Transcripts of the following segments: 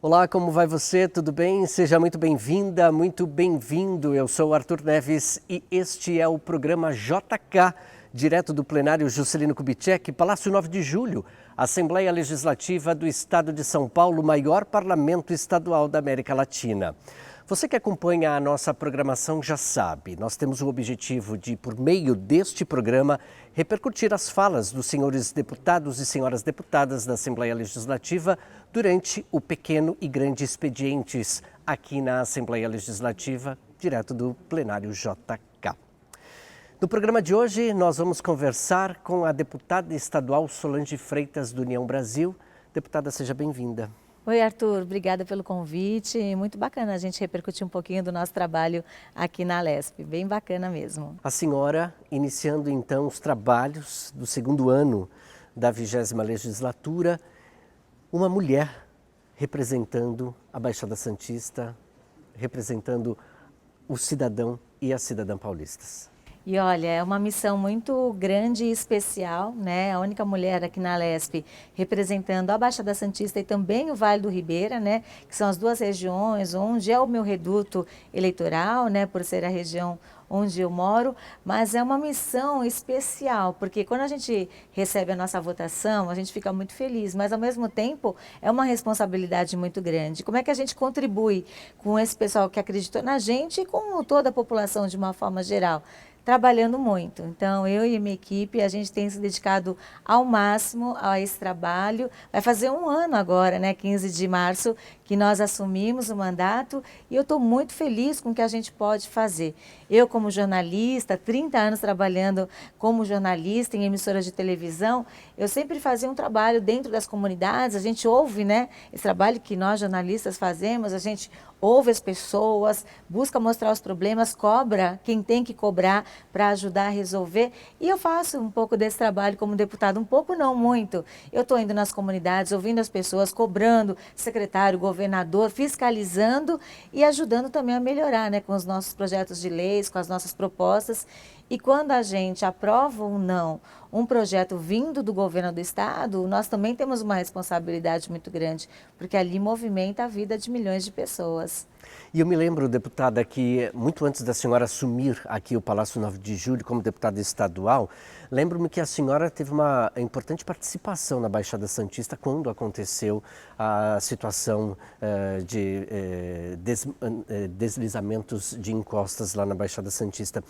Olá, como vai você? Tudo bem? Seja muito bem-vinda, muito bem-vindo. Eu sou o Arthur Neves e este é o programa JK, direto do plenário Juscelino Kubitschek, Palácio 9 de Julho, Assembleia Legislativa do Estado de São Paulo, maior parlamento estadual da América Latina. Você que acompanha a nossa programação já sabe, nós temos o objetivo de, por meio deste programa, repercutir as falas dos senhores deputados e senhoras deputadas da Assembleia Legislativa durante o pequeno e grande expedientes aqui na Assembleia Legislativa, direto do plenário JK. No programa de hoje, nós vamos conversar com a deputada estadual Solange Freitas, do União Brasil. Deputada, seja bem-vinda. Oi, Arthur, obrigada pelo convite. Muito bacana a gente repercutir um pouquinho do nosso trabalho aqui na Alesp, bem bacana mesmo. A senhora, iniciando então os trabalhos do segundo ano da 20ª legislatura, uma mulher representando a Baixada Santista, representando o cidadão e a cidadã paulistas. E olha, é uma missão muito grande e especial, né? A única mulher aqui na Alesp representando a Baixada Santista e também o Vale do Ribeira, né? Que são as duas regiões onde é o meu reduto eleitoral, né? Por ser a região onde eu moro, mas é uma missão especial, porque quando a gente recebe a nossa votação, a gente fica muito feliz, mas ao mesmo tempo é uma responsabilidade muito grande. Como é que a gente contribui com esse pessoal que acreditou na gente e com toda a população de uma forma geral? Trabalhando muito. Então, eu e minha equipe, a gente tem se dedicado ao máximo a esse trabalho. Vai fazer um ano agora, né, 15 de março, que nós assumimos o mandato e eu estou muito feliz com o que a gente pode fazer. Eu, como jornalista, 30 anos trabalhando como jornalista em emissoras de televisão, eu sempre fazia um trabalho dentro das comunidades, a gente ouve, né, esse trabalho que nós jornalistas fazemos, a gente ouve as pessoas, busca mostrar os problemas, cobra quem tem que cobrar para ajudar a resolver. E eu faço um pouco desse trabalho como deputada, um pouco não muito. Eu estou indo nas comunidades, ouvindo as pessoas, cobrando secretário, governador, fiscalizando e ajudando também a melhorar, né, com os nossos projetos de leis, com as nossas propostas. E quando a gente aprova ou não um projeto vindo do governo do estado, nós também temos uma responsabilidade muito grande, porque ali movimenta a vida de milhões de pessoas. E eu me lembro, deputada, que muito antes da senhora assumir aqui o Palácio 9 de Julho como deputada estadual, lembro-me que a senhora teve uma importante participação na Baixada Santista quando aconteceu a situação de deslizamentos de encostas lá na Baixada Santista,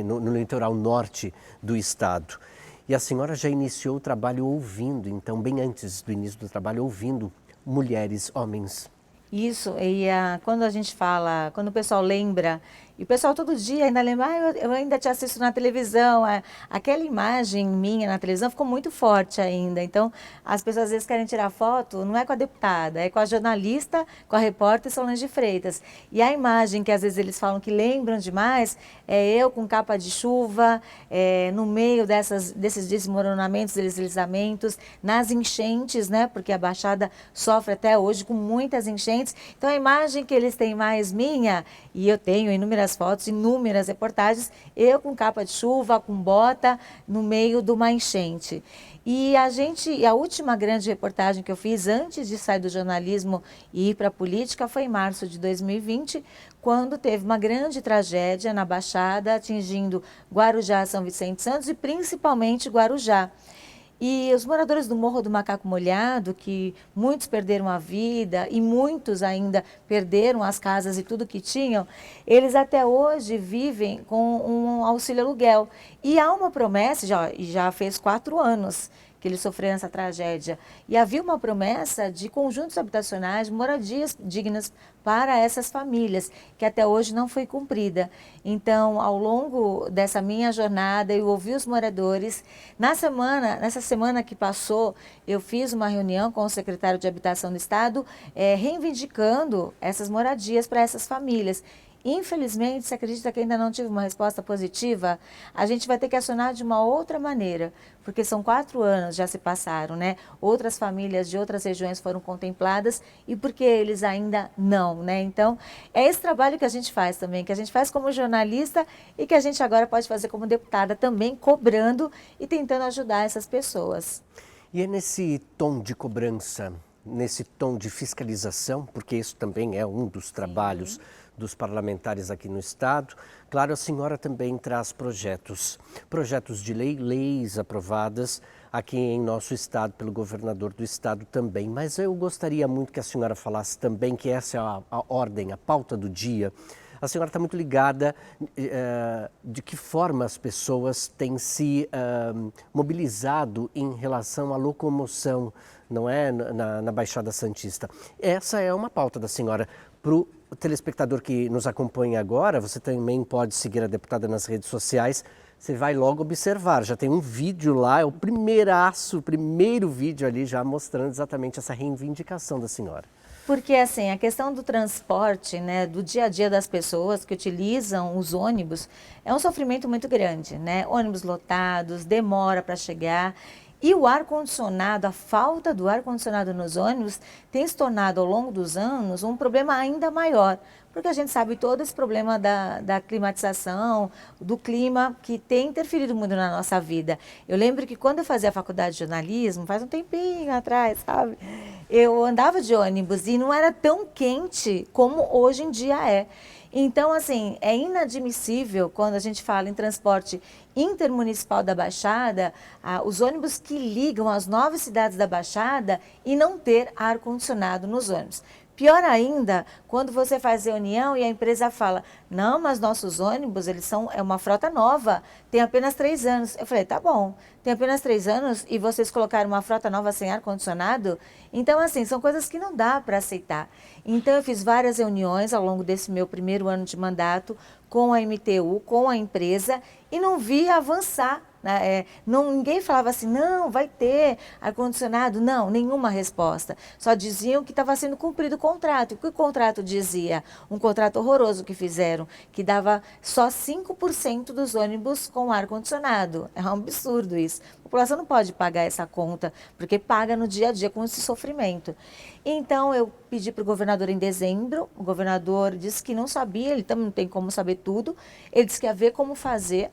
no litoral norte do estado. E a senhora já iniciou o trabalho ouvindo, então, bem antes do início do trabalho, ouvindo mulheres, homens. Isso, e quando a gente fala, quando o pessoal lembra, e o pessoal todo dia ainda lembra, eu ainda te assisto na televisão, aquela imagem minha na televisão ficou muito forte ainda, então as pessoas às vezes querem tirar foto, não é com a deputada, é com a jornalista, com a repórter Solange Freitas, e a imagem que às vezes eles falam que lembram demais, é eu com capa de chuva, no meio desses desmoronamentos, deslizamentos, nas enchentes, né, porque a Baixada sofre até hoje com muitas enchentes, então a imagem que eles têm mais minha, e eu tenho inúmeras fotos, inúmeras reportagens, eu com capa de chuva, com bota, no meio de uma enchente. E a última grande reportagem que eu fiz antes de sair do jornalismo e ir para a política foi em março de 2020, quando teve uma grande tragédia na Baixada, atingindo Guarujá, São Vicente Santos e principalmente Guarujá. E os moradores do Morro do Macaco Molhado, que muitos perderam a vida e muitos ainda perderam as casas e tudo que tinham, eles até hoje vivem com um auxílio aluguel. E há uma promessa, já fez 4 anos que eles sofreram essa tragédia. E havia uma promessa de conjuntos habitacionais, moradias dignas para essas famílias, que até hoje não foi cumprida. Então, ao longo dessa minha jornada, eu ouvi os moradores. Nessa semana que passou, eu fiz uma reunião com o secretário de Habitação do Estado, reivindicando essas moradias para essas famílias. Infelizmente, você acredita que ainda não tive uma resposta positiva? A gente vai ter que acionar de uma outra maneira, porque são 4 anos já se passaram, né? Outras famílias de outras regiões foram contempladas e porque eles ainda não, né? Então, é esse trabalho que a gente faz também, que a gente faz como jornalista e que a gente agora pode fazer como deputada também, cobrando e tentando ajudar essas pessoas. E é nesse tom de cobrança, nesse tom de fiscalização, porque isso também é um dos trabalhos dos parlamentares aqui no Estado. Claro, a senhora também traz projetos de lei, leis aprovadas aqui em nosso Estado, pelo governador do Estado também. Mas eu gostaria muito que a senhora falasse também, que essa é a ordem, a pauta do dia. A senhora está muito ligada de que forma as pessoas têm se mobilizado em relação à locomoção, não é, na Baixada Santista. Essa é uma pauta da senhora. Para o telespectador que nos acompanha agora, você também pode seguir a deputada nas redes sociais. Você vai logo observar, já tem um vídeo lá, é o primeiro vídeo ali já mostrando exatamente essa reivindicação da senhora. Porque, assim, a questão do transporte, né, do dia a dia das pessoas que utilizam os ônibus, é um sofrimento muito grande, né? Ônibus lotados, demora para chegar. E o ar-condicionado, a falta do ar-condicionado nos ônibus tem se tornado ao longo dos anos um problema ainda maior, porque a gente sabe todo esse problema da climatização, do clima que tem interferido muito na nossa vida. Eu lembro que quando eu fazia a faculdade de jornalismo, faz um tempinho atrás, sabe? Eu andava de ônibus e não era tão quente como hoje em dia é. Então, assim, é inadmissível quando a gente fala em transporte intermunicipal da Baixada, os ônibus que ligam as 9 cidades da Baixada e não ter ar-condicionado nos ônibus. Pior ainda, quando você faz reunião e a empresa fala, não, mas nossos ônibus, é uma frota nova, tem apenas 3 anos. Eu falei, tá bom, tem apenas 3 anos e vocês colocaram uma frota nova sem ar-condicionado? Então, assim, são coisas que não dá para aceitar. Então, eu fiz várias reuniões ao longo desse meu primeiro ano de mandato com a MTU, com a empresa, e não vi avançar. Ninguém falava assim, não, vai ter ar-condicionado, não, nenhuma resposta. Só diziam que estava sendo cumprido o contrato. O que o contrato dizia? Um contrato horroroso que fizeram, que dava só 5% dos ônibus com ar-condicionado. É um absurdo isso. A população não pode pagar essa conta, porque paga no dia a dia com esse sofrimento. Então, eu pedi para o governador em dezembro, o governador disse que não sabia, ele também não tem como saber tudo, ele disse que ia ver como fazer.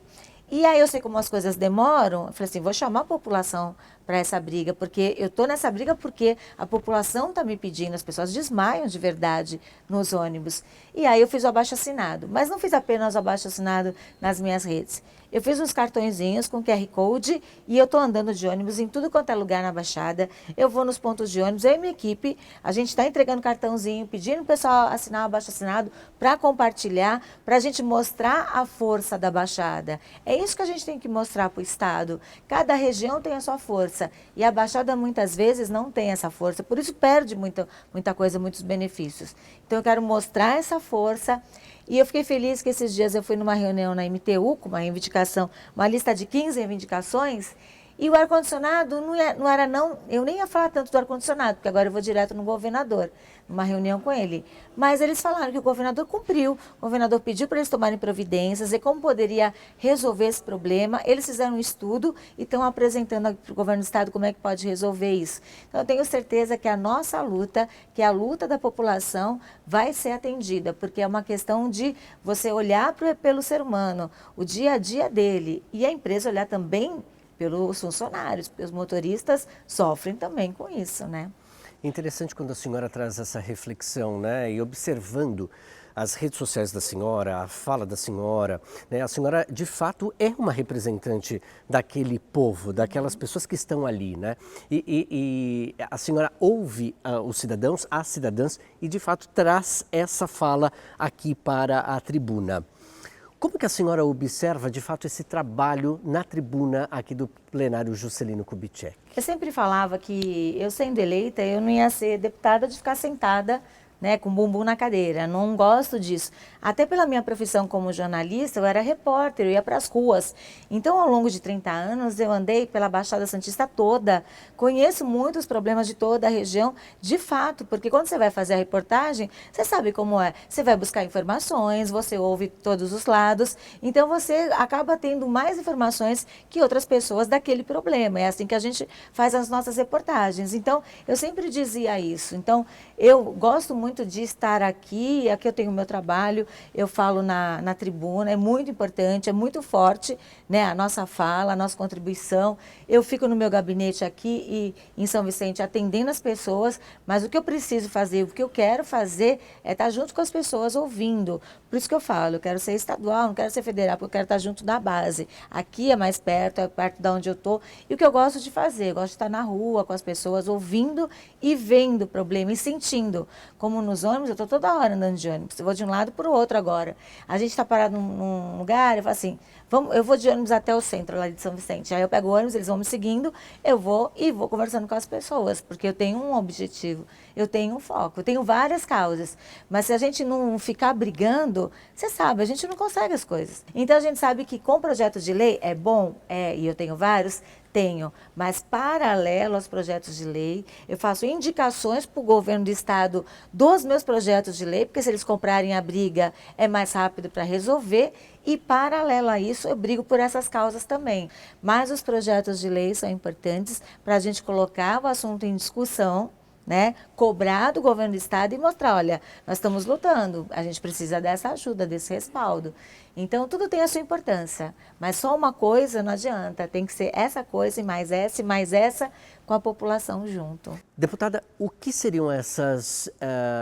E aí eu sei como as coisas demoram, eu falei assim, vou chamar a população para essa briga, porque eu estou nessa briga porque a população está me pedindo, as pessoas desmaiam de verdade nos ônibus. E aí eu fiz o abaixo-assinado, mas não fiz apenas o abaixo-assinado nas minhas redes. Eu fiz uns cartõezinhos com QR Code e eu estou andando de ônibus em tudo quanto é lugar na Baixada. Eu vou nos pontos de ônibus, eu e minha equipe, a gente está entregando cartãozinho, pedindo o pessoal assinar o abaixo-assinado para compartilhar, para a gente mostrar a força da Baixada. É isso que a gente tem que mostrar para o Estado. Cada região tem a sua força e a Baixada muitas vezes não tem essa força, por isso perde muita coisa, muitos benefícios. Então eu quero mostrar essa força. E eu fiquei feliz que esses dias eu fui numa reunião na MTU, com uma reivindicação, uma lista de 15 reivindicações, e o ar-condicionado eu nem ia falar tanto do ar-condicionado, porque agora eu vou direto no governador, numa reunião com ele. Mas eles falaram que o governador cumpriu, o governador pediu para eles tomarem providências e como poderia resolver esse problema. Eles fizeram um estudo e estão apresentando para o governo do estado como é que pode resolver isso. Então eu tenho certeza que a nossa luta, que a luta da população vai ser atendida, porque é uma questão de você olhar pelo ser humano, o dia a dia dele, e a empresa olhar também pelos funcionários, porque os motoristas sofrem também com isso, né? Interessante quando a senhora traz essa reflexão, né? E observando as redes sociais da senhora, a fala da senhora, né? A senhora de fato é uma representante daquele povo, daquelas pessoas que estão ali, né? E a senhora ouve os cidadãos, as cidadãs e de fato traz essa fala aqui para a tribuna. Como que a senhora observa, de fato, esse trabalho na tribuna aqui do plenário Juscelino Kubitschek? Eu sempre falava que eu sendo eleita, eu não ia ser deputada de ficar sentada, né, com o bumbum na cadeira. Não gosto disso. Até pela minha profissão como jornalista, eu era repórter, eu ia para as ruas. Então, ao longo de 30 anos, eu andei pela Baixada Santista toda. Conheço muitos problemas de toda a região, de fato, porque quando você vai fazer a reportagem, você sabe como é. Você vai buscar informações, você ouve todos os lados, então você acaba tendo mais informações que outras pessoas daquele problema. É assim que a gente faz as nossas reportagens. Então, eu sempre dizia isso. Então, eu gosto muito muito de estar aqui eu tenho o meu trabalho, eu falo na tribuna, é muito importante, é muito forte, né, a nossa fala, a nossa contribuição. Eu fico no meu gabinete aqui em São Vicente atendendo as pessoas, mas o que eu preciso fazer, o que eu quero fazer é estar junto com as pessoas ouvindo. Por isso que eu falo, eu quero ser estadual, não quero ser federal, porque eu quero estar junto da base. Aqui é mais perto, é perto de onde eu estou. E o que eu gosto de fazer, eu gosto de estar na rua com as pessoas, ouvindo e vendo o problema e sentindo. Como nos ônibus, eu estou toda hora andando de ônibus, eu vou de um lado para o outro agora. A gente está parado num lugar, eu falo assim, eu vou de ônibus até o centro lá de São Vicente. Aí eu pego o ônibus, eles vão me seguindo, eu vou conversando com as pessoas, porque eu tenho um objetivo, eu tenho um foco, eu tenho várias causas. Mas se a gente não ficar brigando, você sabe, a gente não consegue as coisas. Então a gente sabe que com projetos de lei é bom, e eu tenho vários, tenho, mas paralelo aos projetos de lei, eu faço indicações para o governo do estado dos meus projetos de lei, porque se eles comprarem a briga é mais rápido para resolver, e paralelo a isso eu brigo por essas causas também. Mas os projetos de lei são importantes para a gente colocar o assunto em discussão, né, cobrar do governo do estado e mostrar, olha, nós estamos lutando, a gente precisa dessa ajuda, desse respaldo. Então, tudo tem a sua importância, mas só uma coisa não adianta, tem que ser essa coisa e mais essa, com a população junto. Deputada, o que seriam essas,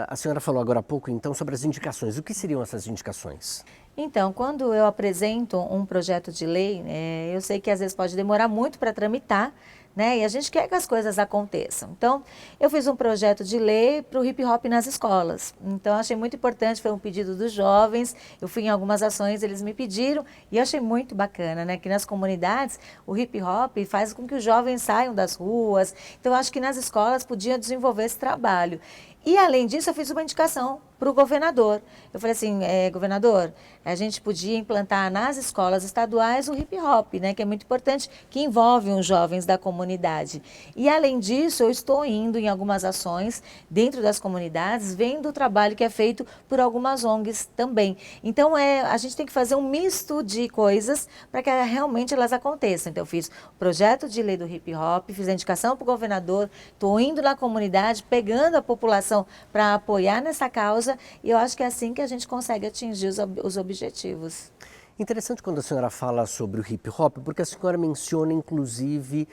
a senhora falou agora há pouco então sobre as indicações, o que seriam essas indicações? Então, quando eu apresento um projeto de lei, eu sei que às vezes pode demorar muito para tramitar, né? E a gente quer que as coisas aconteçam. Então, eu fiz um projeto de lei para o hip hop nas escolas. Então, achei muito importante, foi um pedido dos jovens. Eu fui em algumas ações, eles me pediram e achei muito bacana, né? Que nas comunidades o hip hop faz com que os jovens saiam das ruas. Então, acho que nas escolas podiam desenvolver esse trabalho. E, além disso, eu fiz uma indicação para o governador. Eu falei assim, governador, a gente podia implantar nas escolas estaduais o hip hop, né, que é muito importante, que envolve os jovens da comunidade. E, além disso, eu estou indo em algumas ações dentro das comunidades, vendo o trabalho que é feito por algumas ONGs também. Então, a gente tem que fazer um misto de coisas para que realmente elas aconteçam. Então, eu fiz o projeto de lei do hip hop, fiz a indicação para o governador, estou indo na comunidade, pegando a população para apoiar nessa causa, e eu acho que é assim que a gente consegue atingir os objetivos. Interessante quando a senhora fala sobre o hip hop, porque a senhora menciona inclusive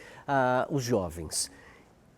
os jovens.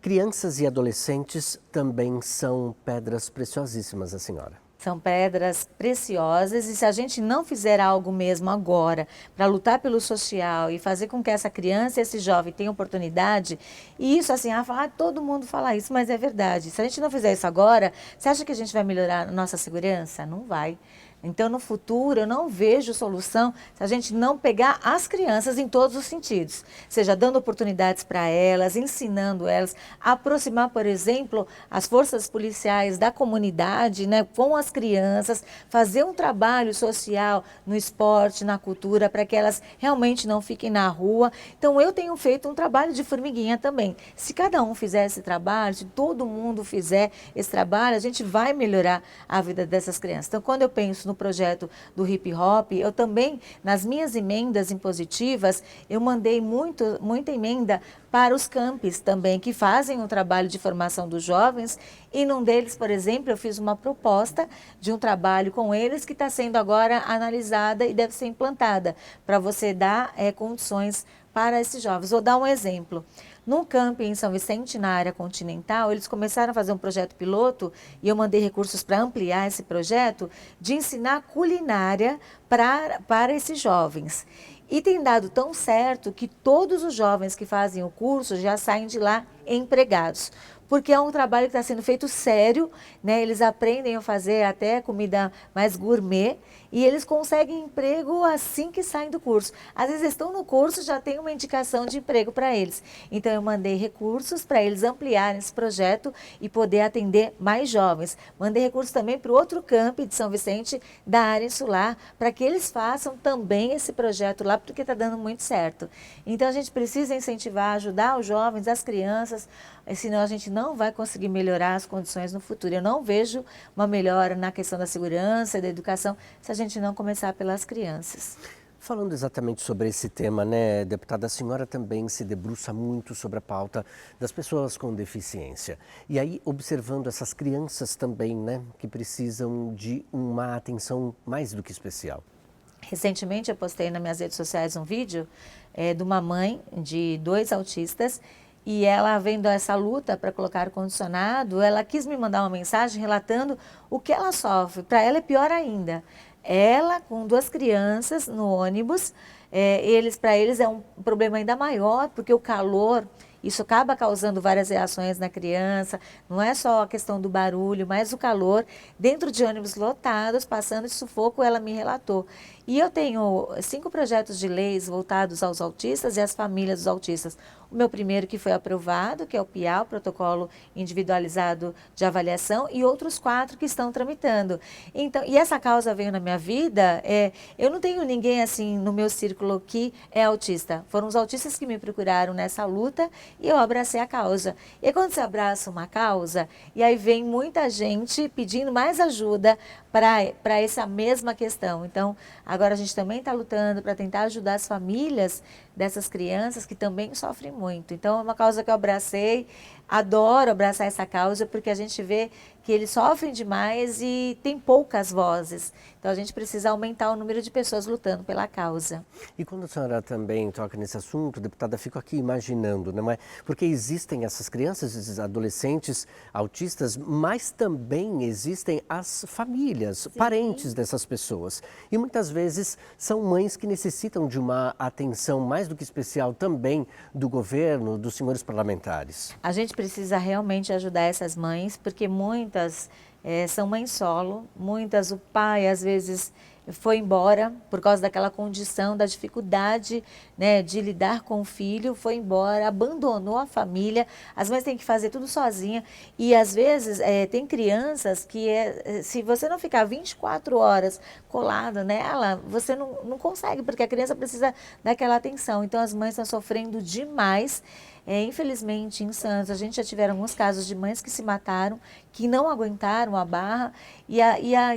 Crianças e adolescentes também são pedras preciosíssimas, a senhora. São pedras preciosas, e se a gente não fizer algo mesmo agora para lutar pelo social e fazer com que essa criança e esse jovem tenham oportunidade, e isso assim, todo mundo fala isso, mas é verdade. Se a gente não fizer isso agora, você acha que a gente vai melhorar a nossa segurança? Não vai. Então, no futuro, eu não vejo solução se a gente não pegar as crianças em todos os sentidos. Seja dando oportunidades para elas, ensinando elas, aproximar, por exemplo, as forças policiais da comunidade, né, com as crianças, fazer um trabalho social no esporte, na cultura, para que elas realmente não fiquem na rua. Então, eu tenho feito um trabalho de formiguinha também. Se cada um fizer esse trabalho, se todo mundo fizer esse trabalho, a gente vai melhorar a vida dessas crianças. Então, quando eu penso no projeto do hip hop, eu também, nas minhas emendas impositivas, eu mandei muita emenda para os campos também, que fazem um trabalho de formação dos jovens, e num deles, por exemplo, eu fiz uma proposta de um trabalho com eles que está sendo agora analisada e deve ser implantada, para você dar condições para esses jovens. Vou dar um exemplo. Num camping em São Vicente, na área continental, eles começaram a fazer um projeto piloto, e eu mandei recursos para ampliar esse projeto, de ensinar culinária para esses jovens. E tem dado tão certo que todos os jovens que fazem o curso já saem de lá empregados. Porque é um trabalho que está sendo feito sério, né? Eles aprendem a fazer até comida mais gourmet, e eles conseguem emprego assim que saem do curso. Às vezes estão no curso, já tem uma indicação de emprego para eles. Então eu mandei recursos para eles ampliarem esse projeto e poder atender mais jovens. Mandei recursos também para o outro campo de São Vicente, da área insular, para que eles façam também esse projeto lá, porque está dando muito certo. Então a gente precisa incentivar, ajudar os jovens, as crianças, senão a gente não vai conseguir melhorar as condições no futuro. Eu não vejo uma melhora na questão da segurança, da educação, se a gente não começar pelas crianças. Falando exatamente sobre esse tema, né, deputada, a senhora também se debruça muito sobre a pauta das pessoas com deficiência. E aí, observando essas crianças também, né, que precisam de uma atenção mais do que especial. Recentemente eu postei nas minhas redes sociais um vídeo de uma mãe de 2 autistas e ela vendo essa luta para colocar ar-condicionado, ela quis me mandar uma mensagem relatando o que ela sofre. Para ela é pior ainda. Ela com 2 crianças no ônibus, para eles é um problema ainda maior, porque o calor, isso acaba causando várias reações na criança, não é só a questão do barulho, mas o calor. Dentro de ônibus lotados, passando de sufoco, ela me relatou. E eu tenho 5 projetos de leis voltados aos autistas e às famílias dos autistas. O meu primeiro que foi aprovado, que é o PIA, o Protocolo Individualizado de Avaliação, e outros 4 que estão tramitando. Então, e essa causa veio na minha vida, eu não tenho ninguém assim no meu círculo que é autista. Foram os autistas que me procuraram nessa luta e eu abracei a causa. E quando você abraça uma causa, e aí vem muita gente pedindo mais ajuda para essa mesma questão. Então, agora a gente também está lutando para tentar ajudar as famílias dessas crianças que também sofrem muito. Então, é uma causa que eu abracei, adoro abraçar essa causa, porque a gente vê que eles sofrem demais e tem poucas vozes. Então, a gente precisa aumentar o número de pessoas lutando pela causa. E quando a senhora também toca nesse assunto, deputada, fico aqui imaginando, não é? Porque existem essas crianças, esses adolescentes autistas, mas também existem as famílias, parentes dessas pessoas. E muitas vezes são mães que necessitam de uma atenção mais do que especial também do governo, dos senhores parlamentares. A gente precisa realmente ajudar essas mães, porque muitas são mães solo, muitas o pai às vezes foi embora por causa daquela condição, da dificuldade, né, de lidar com o filho, foi embora, abandonou a família, as mães têm que fazer tudo sozinha e às vezes tem crianças que se você não ficar 24 horas colado nela, você não consegue, porque a criança precisa daquela atenção, então as mães estão sofrendo demais. Infelizmente, em Santos, a gente já tiveram alguns casos de mães que se mataram, que não aguentaram a barra. E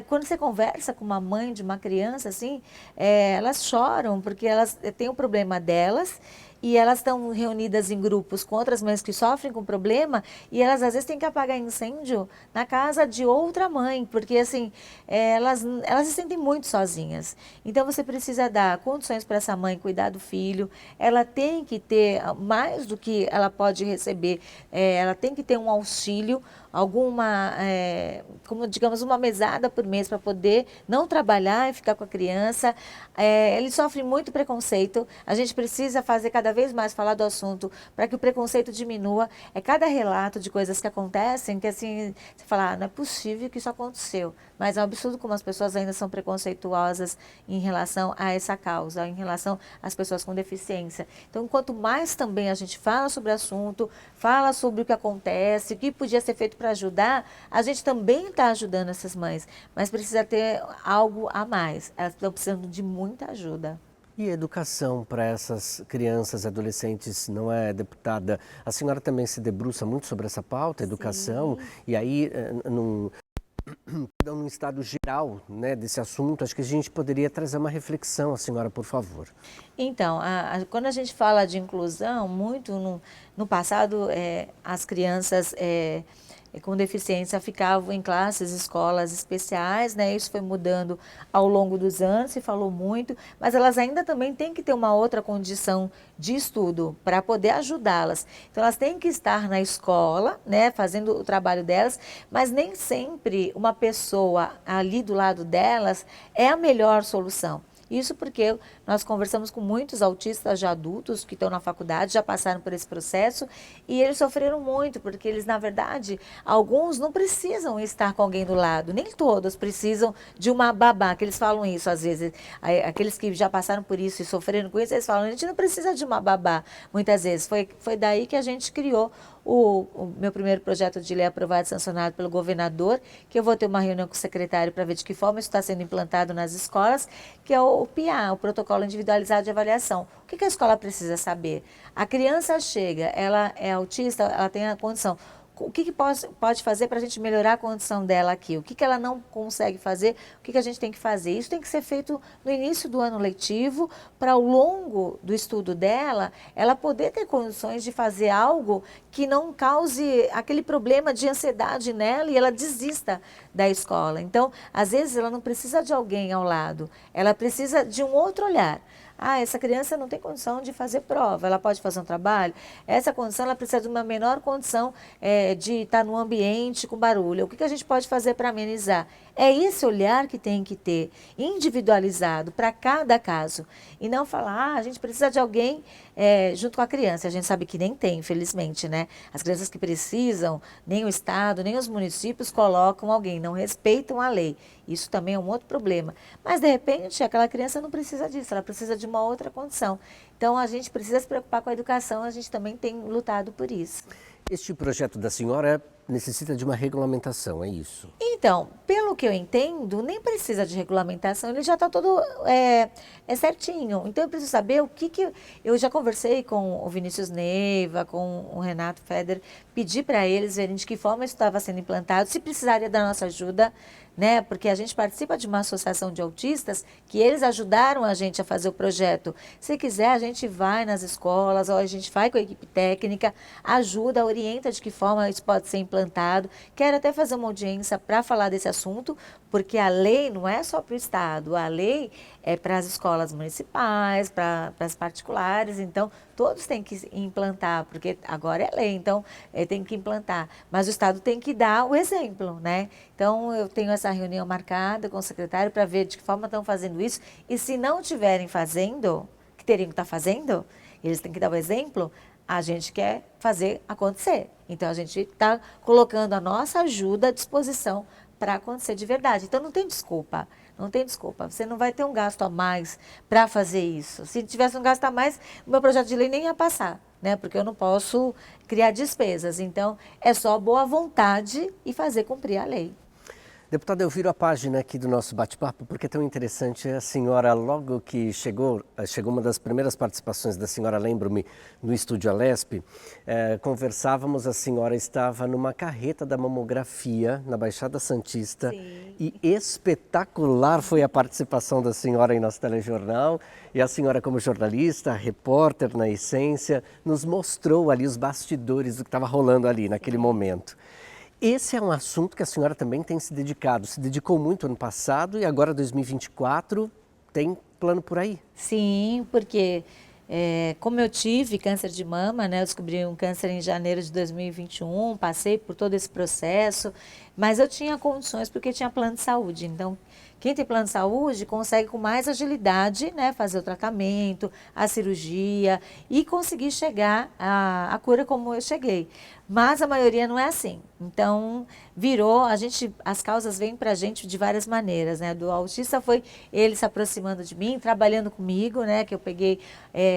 quando você conversa com uma mãe de uma criança, assim, elas choram, porque elas têm o problema delas. E elas estão reunidas em grupos com outras mães que sofrem com problema e elas às vezes têm que apagar incêndio na casa de outra mãe, porque assim, elas se sentem muito sozinhas. Então você precisa dar condições para essa mãe cuidar do filho, ela tem que ter mais do que ela pode receber, ela tem que ter um auxílio, como digamos, uma mesada por mês para poder não trabalhar e ficar com a criança. Eles sofrem muito preconceito, a gente precisa fazer cada vez mais falar do assunto para que o preconceito diminua. É cada relato de coisas que acontecem que assim, você fala, não é possível que isso aconteceu. Mas é um absurdo como as pessoas ainda são preconceituosas em relação a essa causa, em relação às pessoas com deficiência. Então, quanto mais também a gente fala sobre o assunto, fala sobre o que acontece, o que podia ser feito para ajudar, a gente também está ajudando essas mães. Mas precisa ter algo a mais. Elas estão precisando de muita ajuda. E a educação para essas crianças e adolescentes, não é, deputada? A senhora também se debruça muito sobre essa pauta, educação, e aí, num estado geral, né, desse assunto, acho que a gente poderia trazer uma reflexão, a senhora, por favor. Então, quando a gente fala de inclusão, muito no passado, as crianças com deficiência ficavam em classes, escolas especiais, né? Isso foi mudando ao longo dos anos, se falou muito, mas elas ainda também têm que ter uma outra condição de estudo para poder ajudá-las. Então, elas têm que estar na escola, né, fazendo o trabalho delas, mas nem sempre uma pessoa ali do lado delas é a melhor solução. Isso porque nós conversamos com muitos autistas já adultos que estão na faculdade, já passaram por esse processo e eles sofreram muito, porque eles, na verdade, alguns não precisam estar com alguém do lado, nem todos precisam de uma babá, que eles falam isso às vezes, aqueles que já passaram por isso e sofreram com isso, eles falam, a gente não precisa de uma babá, muitas vezes. Foi daí que a gente criou o meu primeiro projeto de lei aprovado e sancionado pelo governador, que eu vou ter uma reunião com o secretário para ver de que forma isso está sendo implantado nas escolas, que é o PIA, o Protocolo Individualizado de Avaliação. O que a escola precisa saber? A criança chega, ela é autista, ela tem a condição. o que pode fazer para a gente melhorar a condição dela aqui? O que ela não consegue fazer? O que a gente tem que fazer? Isso tem que ser feito no início do ano letivo, para ao longo do estudo dela, ela poder ter condições de fazer algo que não cause aquele problema de ansiedade nela e ela desista da escola. Então, às vezes, ela não precisa de alguém ao lado, ela precisa de um outro olhar. Ah, essa criança não tem condição de fazer prova, ela pode fazer um trabalho. Essa condição, ela precisa de uma menor condição de estar num ambiente com barulho. O que a gente pode fazer para amenizar? É esse olhar que tem que ter, individualizado para cada caso. E não falar, a gente precisa de alguém junto com a criança. A gente sabe que nem tem, infelizmente, né? As crianças que precisam, nem o Estado, nem os municípios colocam alguém, não respeitam a lei. Isso também é um outro problema. Mas, de repente, aquela criança não precisa disso, ela precisa de uma outra condição. Então, a gente precisa se preocupar com a educação, a gente também tem lutado por isso. Este projeto da senhora necessita de uma regulamentação, é isso? Então, pelo que eu entendo, nem precisa de regulamentação, ele já está todo certinho. Então, eu preciso saber o que. Eu já conversei com o Vinícius Neiva, com o Renato Feder, pedi para eles verem de que forma isso estava sendo implantado, se precisaria da nossa ajuda, né? Porque a gente participa de uma associação de autistas que eles ajudaram a gente a fazer o projeto. Se quiser, a gente vai nas escolas, ou a gente vai com a equipe técnica, ajuda, orienta de que forma isso pode ser implantado. Quero até fazer uma audiência para falar desse assunto, porque a lei não é só para o Estado, a lei é para as escolas municipais, para as particulares, então todos têm que implantar, porque agora é lei, então tem que implantar. Mas o Estado tem que dar o exemplo, né? Então eu tenho essa reunião marcada com o secretário para ver de que forma estão fazendo isso, e se não estiverem fazendo, que teriam que estar fazendo, eles têm que dar o exemplo, a gente quer fazer acontecer. Então a gente está colocando a nossa ajuda à disposição para acontecer de verdade. Então não tem desculpa, não tem desculpa. Você não vai ter um gasto a mais para fazer isso. Se tivesse um gasto a mais, o meu projeto de lei nem ia passar, né? Porque eu não posso criar despesas. Então é só boa vontade e fazer cumprir a lei. Deputada, eu viro a página aqui do nosso bate-papo porque é tão interessante. A senhora, logo que chegou uma das primeiras participações da senhora, lembro-me, no Estúdio Alesp, conversávamos, a senhora estava numa carreta da mamografia na Baixada Santista. Sim. E espetacular foi a participação da senhora em nosso telejornal. E a senhora, como jornalista, repórter na essência, nos mostrou ali os bastidores do que estava rolando ali naquele momento. Esse é um assunto que a senhora também tem se dedicado, se dedicou muito ano passado e agora 2024 tem plano por aí. Sim, porque como eu tive câncer de mama, né, eu descobri um câncer em janeiro de 2021, passei por todo esse processo, mas eu tinha condições porque tinha plano de saúde, então quem tem plano de saúde consegue com mais agilidade, né, fazer o tratamento, a cirurgia e conseguir chegar à cura como eu cheguei. Mas a maioria não é assim. Então, as causas vêm para a gente de várias maneiras, né? Do autista foi ele se aproximando de mim, trabalhando comigo, né? Que eu peguei,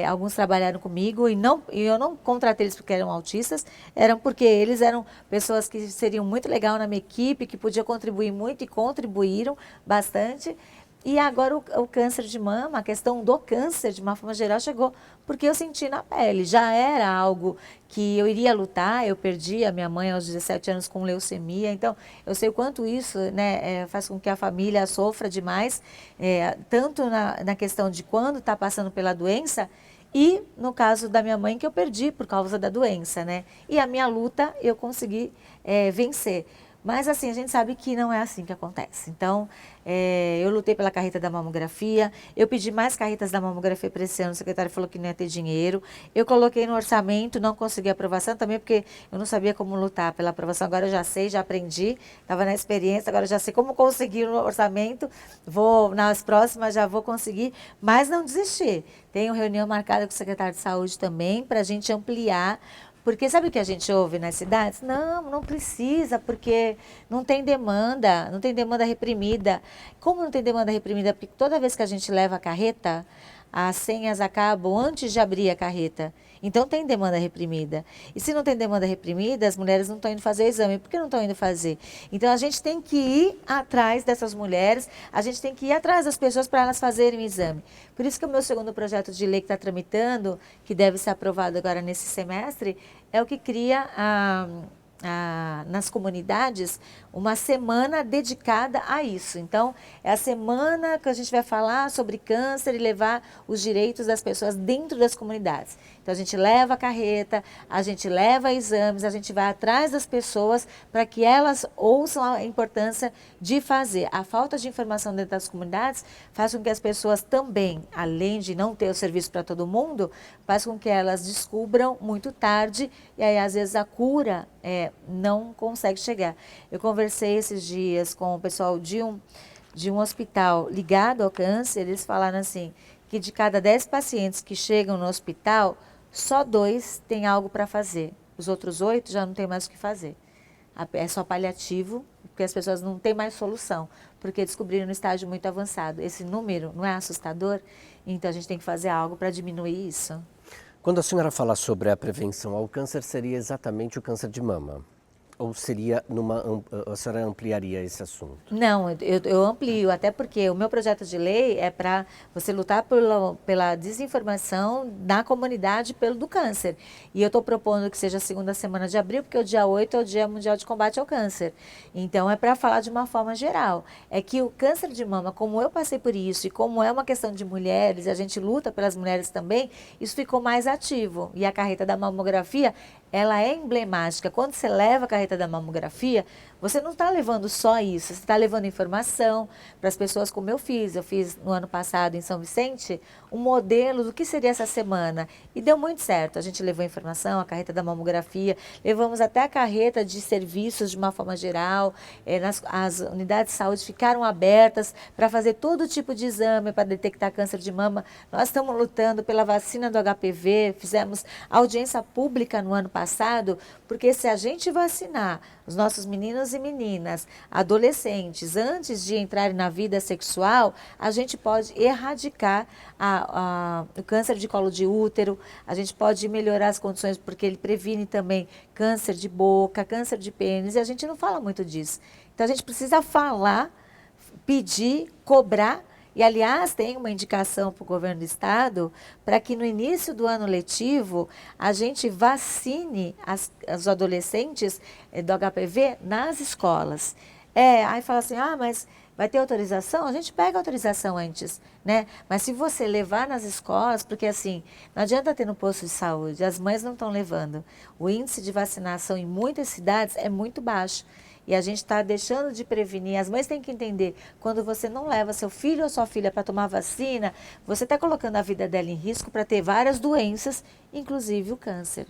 alguns trabalharam comigo e eu não contratei eles porque eram autistas, eram porque eles eram pessoas que seriam muito legal na minha equipe, que podiam contribuir muito e contribuíram bastante. E agora o câncer de mama, a questão do câncer de uma forma geral chegou porque eu senti na pele. Já era algo que eu iria lutar, eu perdi a minha mãe aos 17 anos com leucemia, então eu sei o quanto isso, né, faz com que a família sofra demais, tanto na questão de quando está passando pela doença e no caso da minha mãe que eu perdi por causa da doença, né? E a minha luta eu consegui vencer. Mas assim, a gente sabe que não é assim que acontece. Então, eu lutei pela carreta da mamografia, eu pedi mais carretas da mamografia para esse ano, o secretário falou que não ia ter dinheiro. Eu coloquei no orçamento, não consegui aprovação também, porque eu não sabia como lutar pela aprovação. Agora eu já sei, já aprendi, estava na experiência, agora eu já sei como conseguir no orçamento. Nas próximas já vou conseguir, mas não desistir. Tenho reunião marcada com o secretário de saúde também, para a gente ampliar. Porque sabe o que a gente ouve nas cidades? Não precisa, porque não tem demanda reprimida. Como não tem demanda reprimida? Porque toda vez que a gente leva a carreta, as senhas acabam antes de abrir a carreta. Então tem demanda reprimida. E se não tem demanda reprimida, as mulheres não estão indo fazer o exame. Por que não estão indo fazer? Então a gente tem que ir atrás dessas mulheres, a gente tem que ir atrás das pessoas para elas fazerem o exame. Por isso que o meu segundo projeto de lei que está tramitando, que deve ser aprovado agora nesse semestre, é o que cria nas comunidades uma semana dedicada a isso. Então, é a semana que a gente vai falar sobre câncer e levar os direitos das pessoas dentro das comunidades. Então, a gente leva a carreta, a gente leva exames, a gente vai atrás das pessoas para que elas ouçam a importância de fazer. A falta de informação dentro das comunidades faz com que as pessoas também, além de não ter o serviço para todo mundo, faz com que elas descubram muito tarde e aí, às vezes, a cura não consegue chegar. Eu conversei esses dias com o pessoal de um hospital ligado ao câncer, eles falaram assim, que de cada 10 pacientes que chegam no hospital, só 2 têm algo para fazer. Os outros 8 já não têm mais o que fazer. É só paliativo, porque as pessoas não têm mais solução, porque descobriram no estágio muito avançado. Esse número não é assustador? Então a gente tem que fazer algo para diminuir isso. Quando a senhora fala sobre a prevenção ao câncer, seria exatamente o câncer de mama? Ou seria a senhora ampliaria esse assunto? Não, eu amplio, até porque o meu projeto de lei é para você lutar pela desinformação na comunidade do câncer. E eu estou propondo que seja a segunda semana de abril, porque o dia 8 é o Dia Mundial de Combate ao Câncer. Então, é para falar de uma forma geral. É que o câncer de mama, como eu passei por isso, e como é uma questão de mulheres, e a gente luta pelas mulheres também, isso ficou mais ativo. E a carreta da mamografia, ela é emblemática. Quando você leva a carreta da mamografia, você não está levando só isso, você está levando informação para as pessoas como eu fiz. Eu fiz no ano passado em São Vicente um modelo do que seria essa semana e deu muito certo. A gente levou informação, a carreta da mamografia, levamos até a carreta de serviços de uma forma geral, as unidades de saúde ficaram abertas para fazer todo tipo de exame para detectar câncer de mama. Nós estamos lutando pela vacina do HPV, fizemos audiência pública no ano passado, porque se a gente vacinar os nossos meninos e meninas, adolescentes, antes de entrarem na vida sexual, a gente pode erradicar o câncer de colo de útero, a gente pode melhorar as condições, porque ele previne também câncer de boca, câncer de pênis, e a gente não fala muito disso. Então, a gente precisa falar, pedir, cobrar. E, aliás, tem uma indicação para o governo do estado para que no início do ano letivo a gente vacine os adolescentes do HPV nas escolas. Aí fala assim, mas vai ter autorização? A gente pega a autorização antes, né? Mas se você levar nas escolas, porque assim, não adianta ter no posto de saúde, as mães não estão levando. O índice de vacinação em muitas cidades é muito baixo. E a gente está deixando de prevenir. As mães têm que entender, quando você não leva seu filho ou sua filha para tomar vacina, você está colocando a vida dela em risco para ter várias doenças, inclusive o câncer.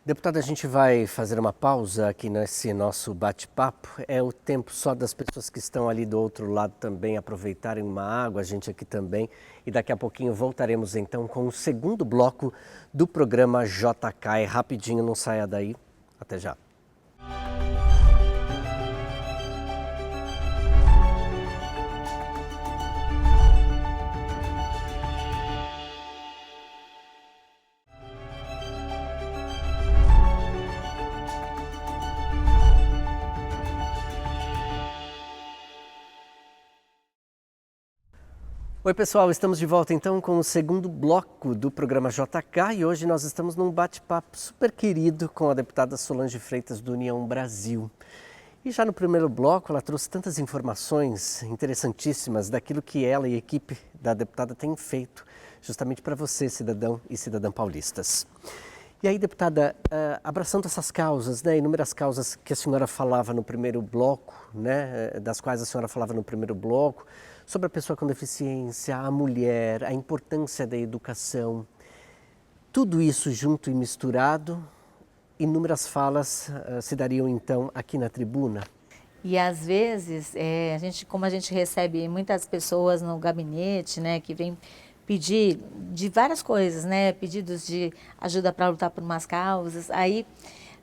Deputada, a gente vai fazer uma pausa aqui nesse nosso bate-papo. É o tempo só das pessoas que estão ali do outro lado também aproveitarem uma água, a gente aqui também. E daqui a pouquinho voltaremos então com o segundo bloco do programa JK. É rapidinho, não saia daí. Até já. Oi pessoal, estamos de volta então com o segundo bloco do programa JK e hoje nós estamos num bate-papo super querido com a deputada Solange Freitas do União Brasil. E já no primeiro bloco ela trouxe tantas informações interessantíssimas daquilo que ela e a equipe da deputada têm feito justamente para você, cidadão e cidadã paulistas. E aí, deputada, abraçando essas causas, inúmeras causas que a senhora falava no primeiro bloco, das quais a senhora falava no primeiro bloco, sobre a pessoa com deficiência, a mulher, a importância da educação, tudo isso junto e misturado, inúmeras falas se dariam então aqui na tribuna. E às vezes, como a gente recebe muitas pessoas no gabinete, que vêm pedir de várias coisas, pedidos de ajuda para lutar por umas causas, aí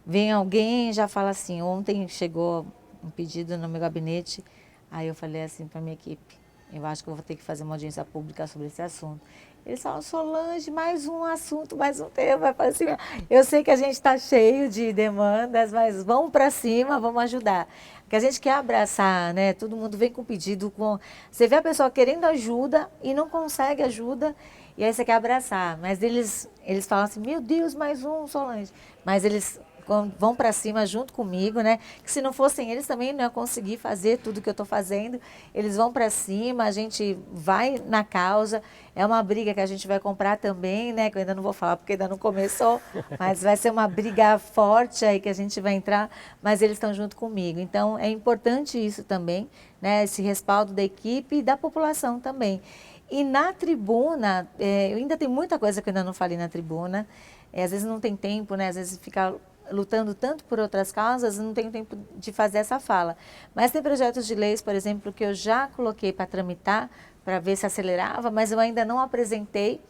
vem alguém e já fala assim, ontem chegou um pedido no meu gabinete, aí eu falei assim para minha equipe, eu acho que eu vou ter que fazer uma audiência pública sobre esse assunto. Eles falam, Solange, mais um assunto, mais um tema. Assim, eu sei que a gente está cheio de demandas, mas vamos para cima, vamos ajudar. Porque a gente quer abraçar, todo mundo vem com pedido. Você vê a pessoa querendo ajuda e não consegue ajuda, e aí você quer abraçar. Mas eles falam assim, meu Deus, mais um, Solange. Mas eles vão para cima junto comigo, né? Que se não fossem eles também não ia conseguir fazer tudo que eu estou fazendo. Eles vão para cima, a gente vai na causa. É uma briga que a gente vai comprar também, né? Que eu ainda não vou falar porque ainda não começou, mas vai ser uma briga forte aí que a gente vai entrar, mas eles estão junto comigo. Então é importante isso também, né? Esse respaldo da equipe e da população também. E na tribuna, eu ainda tem muita coisa que eu ainda não falei na tribuna. Às vezes não tem tempo, né? Às vezes fica lutando tanto por outras causas, não tenho tempo de fazer essa fala. Mas tem projetos de leis, por exemplo, que eu já coloquei para tramitar, para ver se acelerava, mas eu ainda não apresentei.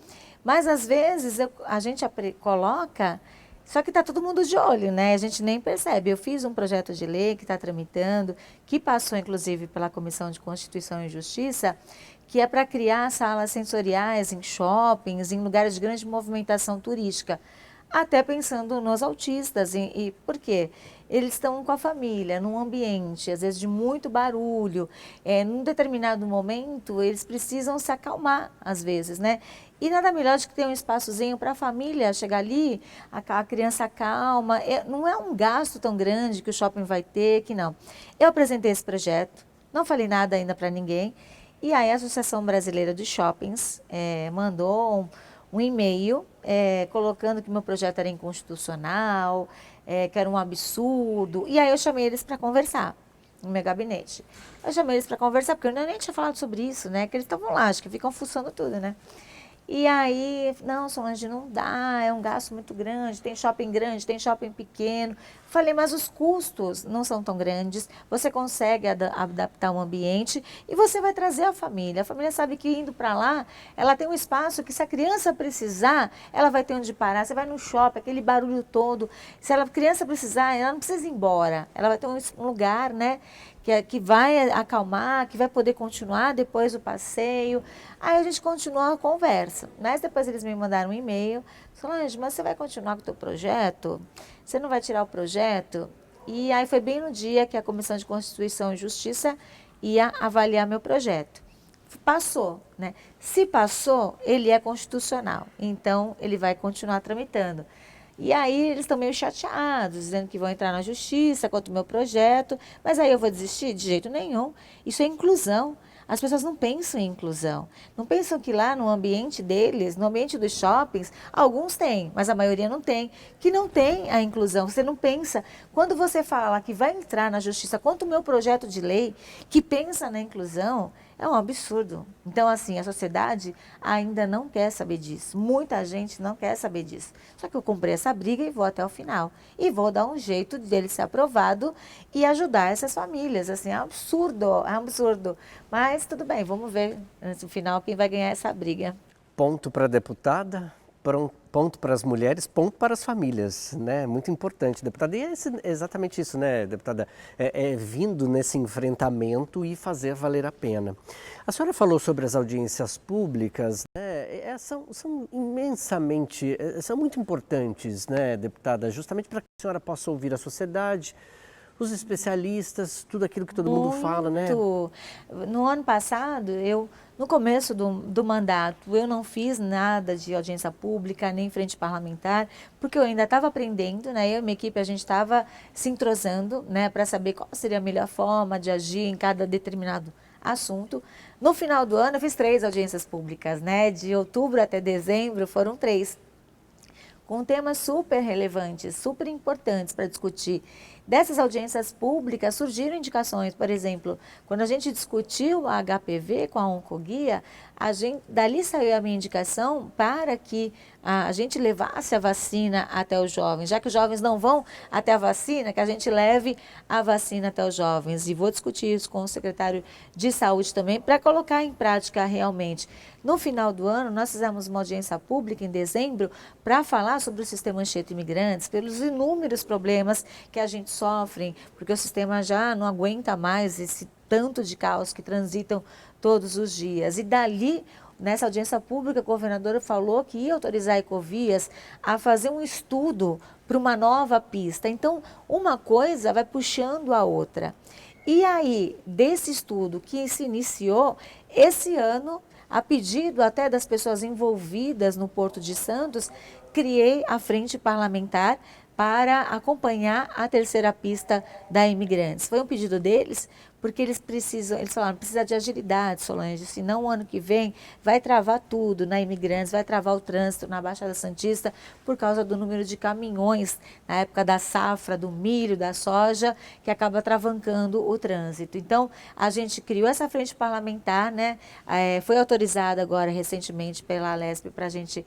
Mas às vezes a gente coloca, só que está todo mundo de olho, né? A gente nem percebe. Eu fiz um projeto de lei que está tramitando, que passou inclusive pela Comissão de Constituição e Justiça, que é para criar salas sensoriais em shoppings, em lugares de grande movimentação turística. Até pensando nos autistas. E por quê? Eles estão com a família, num ambiente, às vezes de muito barulho. Num determinado momento, eles precisam se acalmar, às vezes, né? E nada melhor do que ter um espaçozinho para a família chegar ali, a criança calma. Não é um gasto tão grande que o shopping vai ter, que não. Eu apresentei esse projeto, não falei nada ainda para ninguém. E aí a Associação Brasileira de Shoppings mandou um e-mail colocando que meu projeto era inconstitucional, que era um absurdo. E aí eu chamei eles para conversar no meu gabinete. Eu chamei eles para conversar, porque eu nem tinha falado sobre isso, né? Que eles estavam lá, acho que ficam fuçando tudo, né? E aí, não, Solange, não dá, é um gasto muito grande, tem shopping pequeno. Falei, mas os custos não são tão grandes, você consegue adaptar um ambiente e você vai trazer a família. A família sabe que indo para lá, ela tem um espaço que se a criança precisar, ela vai ter onde parar. Você vai no shopping, aquele barulho todo. Se a criança precisar, ela não precisa ir embora. Ela vai ter um lugar, né? Que vai acalmar, que vai poder continuar depois do passeio. Aí a gente continuou a conversa. Mas depois eles me mandaram um e-mail. Solange, mas você vai continuar com o teu projeto? Você não vai tirar o projeto? E aí foi bem no dia que a Comissão de Constituição e Justiça ia avaliar meu projeto. Passou, né? Se passou, ele é constitucional. Então, ele vai continuar tramitando. E aí eles estão meio chateados, dizendo que vão entrar na justiça contra o meu projeto, mas aí eu vou desistir? De jeito nenhum. Isso é inclusão. As pessoas não pensam em inclusão. Não pensam que lá no ambiente deles, no ambiente dos shoppings, alguns têm, mas a maioria não tem. Que não tem a inclusão. Você não pensa. Quando você fala que vai entrar na justiça contra o meu projeto de lei, que pensa na inclusão, é um absurdo. Então, assim, a sociedade ainda não quer saber disso. Muita gente não quer saber disso. Só que eu comprei essa briga e vou até o final. E vou dar um jeito dele ser aprovado e ajudar essas famílias. Assim, é absurdo, é absurdo. Mas tudo bem, vamos ver no final quem vai ganhar essa briga. Ponto para a deputada, ponto para as mulheres, ponto para as famílias, né? Muito importante, deputada. E é exatamente isso, né, deputada? Vindo nesse enfrentamento e fazer valer a pena. A senhora falou sobre as audiências públicas, né? São imensamente, são muito importantes, né, deputada? Justamente para que a senhora possa ouvir a sociedade, os especialistas, tudo aquilo que todo mundo fala, né? No ano passado, no começo do mandato, eu não fiz nada de audiência pública, nem frente parlamentar, porque eu ainda estava aprendendo, né? Eu e minha equipe, a gente estava se entrosando, né, para saber qual seria a melhor forma de agir em cada determinado assunto. No final do ano, eu fiz 3 audiências públicas, né? De outubro até dezembro, foram 3. Com temas super relevantes, super importantes para discutir. Dessas audiências públicas surgiram indicações, por exemplo, quando a gente discutiu a HPV com a Oncoguia, dali saiu a minha indicação para que a gente levasse a vacina até os jovens, já que os jovens não vão até a vacina, que a gente leve a vacina até os jovens. E vou discutir isso com o secretário de Saúde também, para colocar em prática realmente. No final do ano, nós fizemos uma audiência pública em dezembro para falar sobre o sistema Anchieta Imigrantes, pelos inúmeros problemas que a gente sofre, porque o sistema já não aguenta mais esse tanto de carros que transitam todos os dias. E dali, nessa audiência pública, a governadora falou que ia autorizar a Ecovias a fazer um estudo para uma nova pista. Então, uma coisa vai puxando a outra. E aí, desse estudo que se iniciou, esse ano, a pedido até das pessoas envolvidas no Porto de Santos, criei a Frente Parlamentar para acompanhar a terceira pista da Imigrantes. Foi um pedido deles, porque eles falaram, precisa de agilidade, Solange, senão o ano que vem vai travar tudo na Imigrantes, vai travar o trânsito na Baixada Santista por causa do número de caminhões na época da safra, do milho, da soja, que acaba travancando o trânsito. Então, a gente criou essa frente parlamentar, né? Foi autorizada agora recentemente pela Alesp para a gente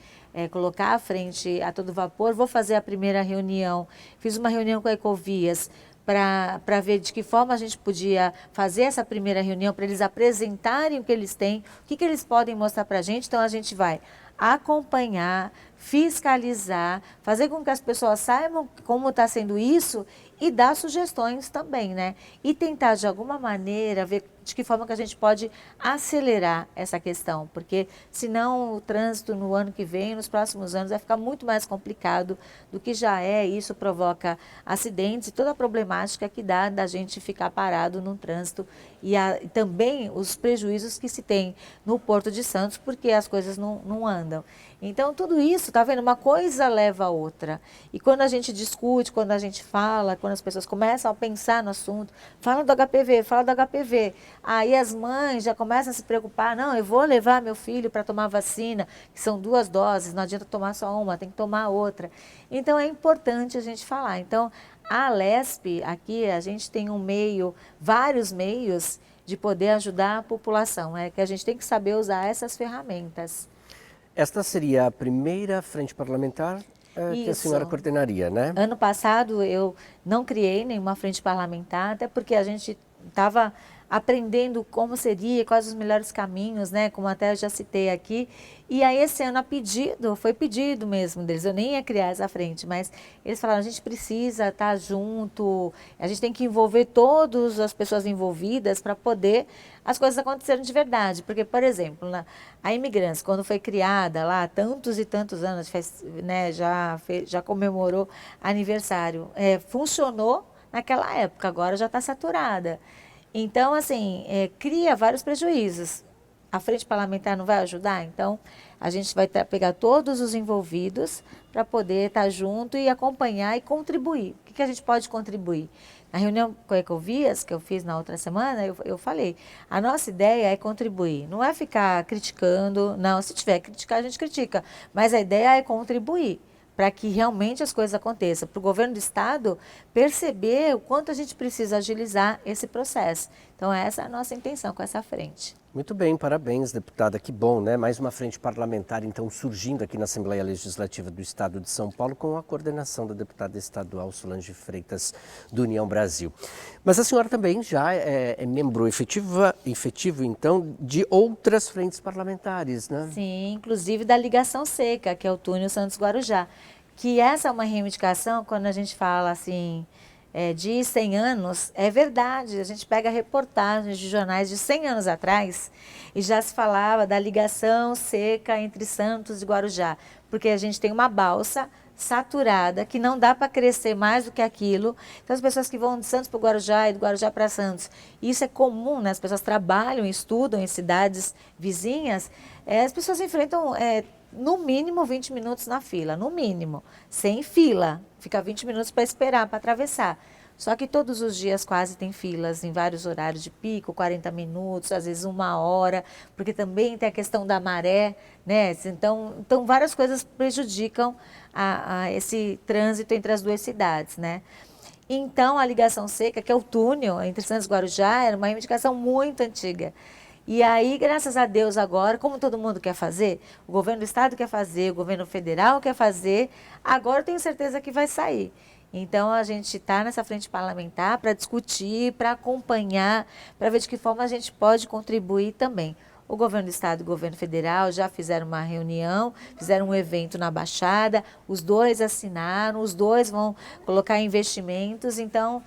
colocar a frente a todo vapor. Vou fazer a primeira reunião, fiz uma reunião com a Ecovias, para ver de que forma a gente podia fazer essa primeira reunião, para eles apresentarem o que eles têm, o que eles podem mostrar para a gente. Então, a gente vai acompanhar, fiscalizar, fazer com que as pessoas saibam como está sendo isso e dar sugestões também, né? E tentar, de alguma maneira, ver de que forma que a gente pode acelerar essa questão, porque senão o trânsito no ano que vem, nos próximos anos, vai ficar muito mais complicado do que já é. Isso provoca acidentes e toda a problemática que dá da gente ficar parado no trânsito e também os prejuízos que se tem no Porto de Santos, porque as coisas não andam. Então, tudo isso, tá vendo? Uma coisa leva a outra. E quando a gente discute, quando a gente fala, quando as pessoas começam a pensar no assunto, fala do HPV, fala do HPV. Aí as mães já começam a se preocupar, não, eu vou levar meu filho para tomar vacina, que são 2 doses, não adianta tomar só uma, tem que tomar outra. Então, é importante a gente falar. Então, a Alesp, aqui, a gente tem vários meios de poder ajudar a população, que a gente tem que saber usar essas ferramentas. Esta seria a primeira frente parlamentar que a senhora coordenaria, né? Ano passado eu não criei nenhuma frente parlamentar, até porque a gente estava aprendendo como seria, quais os melhores caminhos, né? Como até eu já citei aqui. E aí esse ano foi pedido mesmo deles, eu nem ia criar essa frente, mas eles falaram, a gente precisa estar junto, a gente tem que envolver todas as pessoas envolvidas para poder as coisas acontecerem de verdade. Porque, por exemplo, a Imigrantes, quando foi criada lá, tantos e tantos anos, né, já comemorou aniversário, funcionou naquela época, agora já está saturada. Então, assim, cria vários prejuízos. A frente parlamentar não vai ajudar? Então, a gente vai pegar todos os envolvidos para poder estar junto e acompanhar e contribuir. O que a gente pode contribuir? Na reunião com a Ecovias, que eu fiz na outra semana, eu falei, a nossa ideia é contribuir, não é ficar criticando, não, se tiver que criticar, a gente critica, mas a ideia é contribuir para que realmente as coisas aconteçam, para o governo do estado perceber o quanto a gente precisa agilizar esse processo. Então, essa é a nossa intenção com essa frente. Muito bem, parabéns, deputada. Que bom, né? Mais uma frente parlamentar, então, surgindo aqui na Assembleia Legislativa do Estado de São Paulo, com a coordenação da deputada estadual Solange Freitas, do União Brasil. Mas a senhora também já é membro efetivo, então, de outras frentes parlamentares, né? Sim, inclusive da Ligação Seca, que é o túnel Santos-Guarujá. Que essa é uma reivindicação, quando a gente fala assim, de 100 anos, é verdade. A gente pega reportagens de jornais de 100 anos atrás e já se falava da ligação seca entre Santos e Guarujá, porque a gente tem uma balsa saturada, que não dá para crescer mais do que aquilo. Então, as pessoas que vão de Santos para o Guarujá e do Guarujá para Santos, isso é comum, né? As pessoas trabalham, estudam em cidades vizinhas, as pessoas enfrentam no mínimo 20 minutos na fila, no mínimo, sem fila, fica 20 minutos para esperar, para atravessar. Só que todos os dias quase tem filas em vários horários de pico, 40 minutos, às vezes 1 hora, porque também tem a questão da maré, né? Então várias coisas prejudicam a esse trânsito entre as duas cidades, né? Então, a ligação seca, que é o túnel entre Santos e Guarujá, era uma reivindicação muito antiga. E aí, graças a Deus, agora, como todo mundo quer fazer, o governo do estado quer fazer, o governo federal quer fazer, agora eu tenho certeza que vai sair. Então, a gente está nessa frente parlamentar para discutir, para acompanhar, para ver de que forma a gente pode contribuir também. O governo do estado e o governo federal já fizeram uma reunião, fizeram um evento na Baixada, os dois assinaram, os dois vão colocar investimentos, então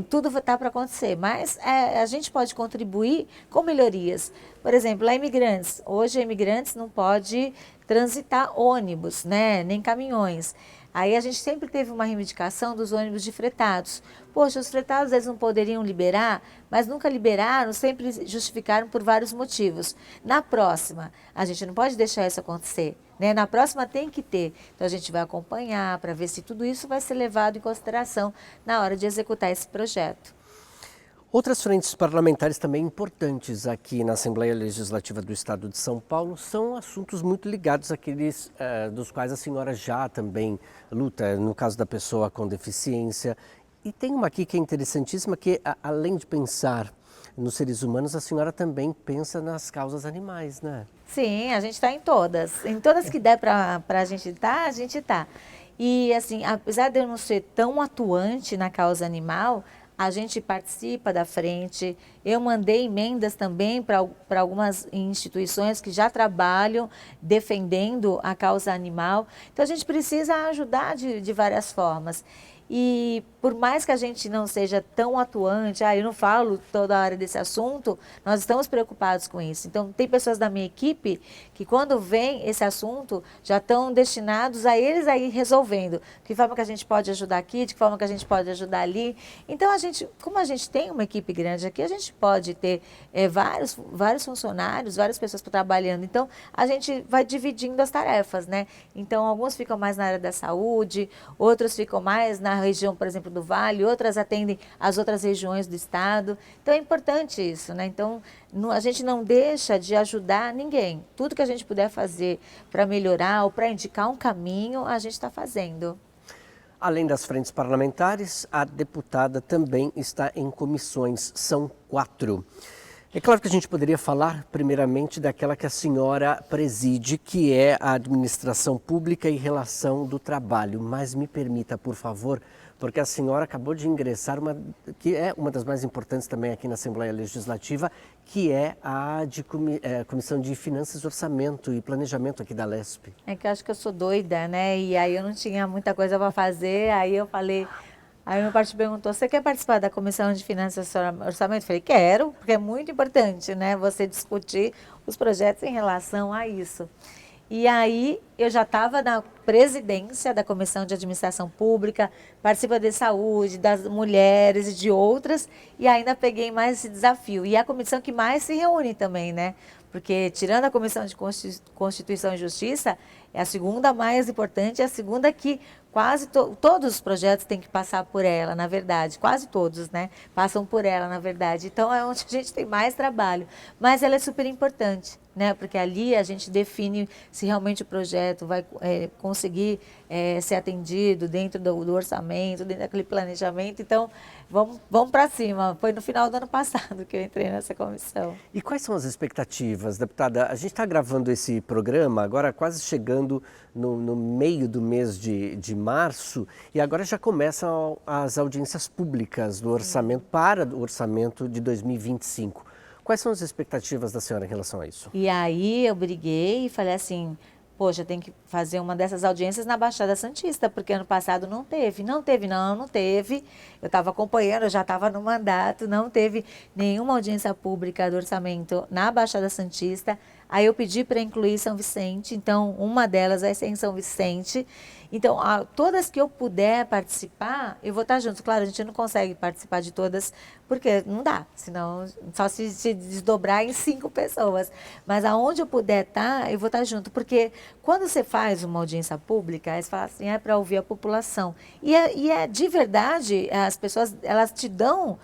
tudo está para acontecer, mas a gente pode contribuir com melhorias. Por exemplo, a Imigrantes, hoje a Imigrantes não pode transitar ônibus, né, nem caminhões. Aí a gente sempre teve uma reivindicação dos ônibus de fretados. Poxa, os fretados eles não poderiam liberar, mas nunca liberaram, sempre justificaram por vários motivos. Na próxima, a gente não pode deixar isso acontecer, né? Na próxima tem que ter. Então a gente vai acompanhar para ver se tudo isso vai ser levado em consideração na hora de executar esse projeto. Outras frentes parlamentares também importantes aqui na Assembleia Legislativa do Estado de São Paulo são assuntos muito ligados àqueles dos quais a senhora já também luta, no caso da pessoa com deficiência. E tem uma aqui que é interessantíssima, que além de pensar nos seres humanos, a senhora também pensa nas causas animais, né? Sim, a gente está em todas. Em todas que der para a gente estar, a gente está. E assim, apesar de eu não ser tão atuante na causa animal, a gente participa da frente. Eu mandei emendas também para algumas instituições que já trabalham defendendo a causa animal. Então, a gente precisa ajudar de várias formas. E por mais que a gente não seja tão atuante, eu não falo toda a hora desse assunto, nós estamos preocupados com isso. Então, tem pessoas da minha equipe que quando vem esse assunto, já estão destinados a eles aí resolvendo. De que forma que a gente pode ajudar aqui, de que forma que a gente pode ajudar ali. Então, como a gente tem uma equipe grande aqui, a gente pode ter vários funcionários, várias pessoas trabalhando. Então, a gente vai dividindo as tarefas, né? Então, alguns ficam mais na área da saúde, outros ficam mais na região, por exemplo, do Vale, outras atendem as outras regiões do estado. Então é importante isso, né? Então a gente não deixa de ajudar ninguém. Tudo que a gente puder fazer para melhorar ou para indicar um caminho, a gente está fazendo. Além das frentes parlamentares, a deputada também está em comissões, são 4. É claro que a gente poderia falar primeiramente daquela que a senhora preside, que é a Administração Pública e Relação do Trabalho. Mas me permita, por favor, porque a senhora acabou de ingressar que é uma das mais importantes também aqui na Assembleia Legislativa, que é a Comissão de Finanças, Orçamento e Planejamento aqui da LESP. É que eu acho que eu sou doida, né? E aí eu não tinha muita coisa para fazer, aí eu falei... Aí meu partido perguntou, você quer participar da Comissão de Finanças e Orçamento? Eu falei, quero, porque é muito importante, né, você discutir os projetos em relação a isso. E aí eu já estava na presidência da Comissão de Administração Pública, participa de saúde, das mulheres e de outras, e ainda peguei mais esse desafio. E é a comissão que mais se reúne também, né? Porque tirando a Comissão de Constituição e Justiça, é a segunda mais importante, é a segunda que quase todos os projetos têm que passar por ela, na verdade, quase todos, né? Passam por ela, na verdade. Então é onde a gente tem mais trabalho, mas ela é super importante, né? Porque ali a gente define se realmente o projeto vai conseguir ser atendido dentro do orçamento, dentro daquele planejamento. Então vamos para cima. Foi no final do ano passado que eu entrei nessa comissão. E quais são as expectativas, deputada? A gente está gravando esse programa agora quase chegando no meio do mês de março e agora já começam as audiências públicas do orçamento para o orçamento de 2025. Quais são as expectativas da senhora em relação a isso? E aí eu briguei e falei assim, poxa, tem que fazer uma dessas audiências na Baixada Santista, porque ano passado não teve. Não teve. Eu estava acompanhando, eu já estava no mandato, não teve nenhuma audiência pública do orçamento na Baixada Santista. Aí eu pedi para incluir São Vicente, então uma delas vai ser em São Vicente. Então, todas que eu puder participar, eu vou estar junto. Claro, a gente não consegue participar de todas, porque não dá, senão só se desdobrar em 5 pessoas. Mas aonde eu puder estar, eu vou estar junto, porque quando você faz uma audiência pública, eles falam assim, é para ouvir a população. E é de verdade, as pessoas, elas te dão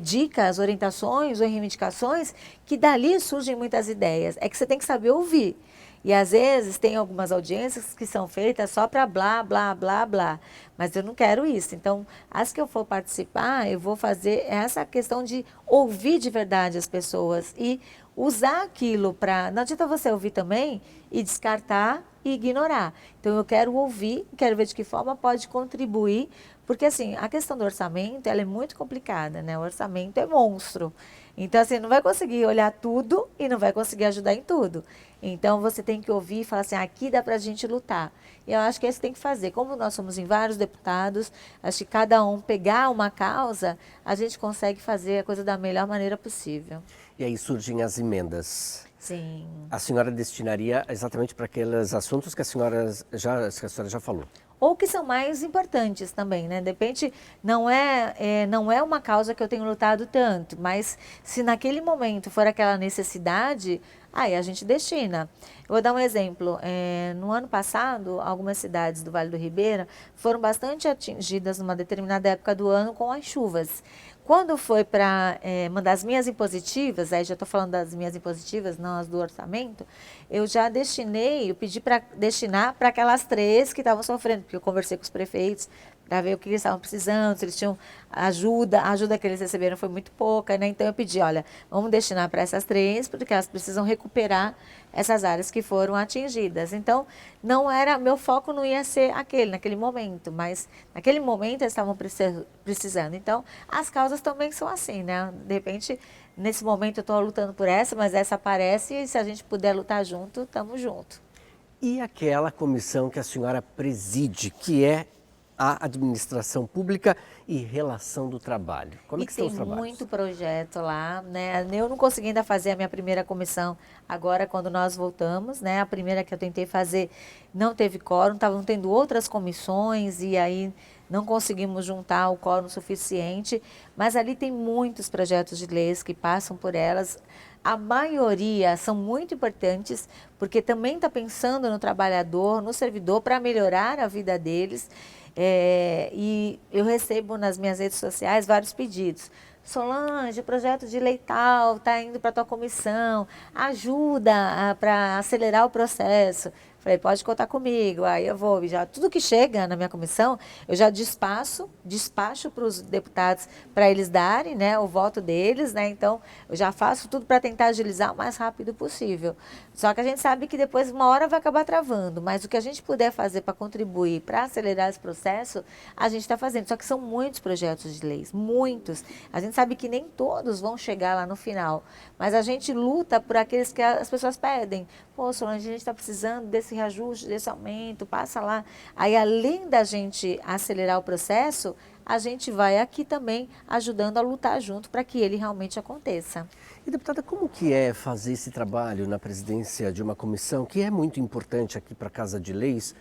dicas, orientações ou reivindicações, que dali surgem muitas ideias. É que você tem que saber ouvir. E às vezes tem algumas audiências que são feitas só para blá, blá, blá, blá. Mas eu não quero isso. Então, as que eu for participar, eu vou fazer essa questão de ouvir de verdade as pessoas e usar aquilo para... Não adianta você ouvir também e descartar e ignorar. Então, eu quero ouvir, quero ver de que forma pode contribuir, porque assim, a questão do orçamento, ela é muito complicada, né? O orçamento é monstro. Então, assim, não vai conseguir olhar tudo e não vai conseguir ajudar em tudo. Então, você tem que ouvir e falar assim, aqui dá para a gente lutar. E eu acho que isso tem que fazer. Como nós somos em vários deputados, acho que cada um pegar uma causa, a gente consegue fazer a coisa da melhor maneira possível. E aí surgem as emendas. Sim. A senhora destinaria exatamente para aqueles assuntos que a senhora já falou? ou que são mais importantes também, né? De repente, não é uma causa que eu tenho lutado tanto, mas se naquele momento for aquela necessidade, aí a gente destina. Eu vou dar um exemplo. No ano passado, algumas cidades do Vale do Ribeira foram bastante atingidas numa determinada época do ano com as chuvas. Quando foi para mandar as minhas impositivas, aí já estou falando das minhas impositivas, não as do orçamento, eu já destinei, eu pedi para destinar para aquelas 3 que estavam sofrendo, porque eu conversei com os prefeitos para ver o que eles estavam precisando, se eles tinham ajuda. A ajuda que eles receberam foi muito pouca, né? Então eu pedi, olha, vamos destinar para essas 3, porque elas precisam recuperar essas áreas que foram atingidas. Então, meu foco não ia ser naquele momento, mas naquele momento eles estavam precisando. Então, as causas também são assim, né? De repente, nesse momento eu estou lutando por essa, mas essa aparece e se a gente puder lutar junto, estamos junto. E aquela comissão que a senhora preside, que é a administração pública e relação do trabalho. Como é que estão os trabalhos? Tem muito projeto lá, né? Eu não consegui ainda fazer a minha primeira comissão agora quando nós voltamos, né? A primeira que eu tentei fazer não teve quórum, estavam tendo outras comissões e aí não conseguimos juntar o quórum suficiente, mas ali tem muitos projetos de leis que passam por elas. A maioria são muito importantes, porque também está pensando no trabalhador, no servidor, para melhorar a vida deles. E eu recebo nas minhas redes sociais vários pedidos. Solange, o projeto de lei tal está indo para a tua comissão, ajuda para acelerar o processo. Falei, pode contar comigo. Aí eu vou, tudo que chega na minha comissão, eu já despacho para os deputados para eles darem, né, o voto deles, né? Então, eu já faço tudo para tentar agilizar o mais rápido possível. Só que a gente sabe que depois, uma hora, vai acabar travando. Mas o que a gente puder fazer para contribuir, para acelerar esse processo, a gente está fazendo. Só que são muitos projetos de leis, muitos. A gente sabe que nem todos vão chegar lá no final. Mas a gente luta por aqueles que as pessoas pedem. Pô, Solange, a gente está precisando desse reajuste, desse aumento, passa lá. Aí, além da gente acelerar o processo, a gente vai aqui também ajudando a lutar junto para que ele realmente aconteça. E, deputada, como que é fazer esse trabalho na presidência de uma comissão que é muito importante aqui para a Casa de Leis,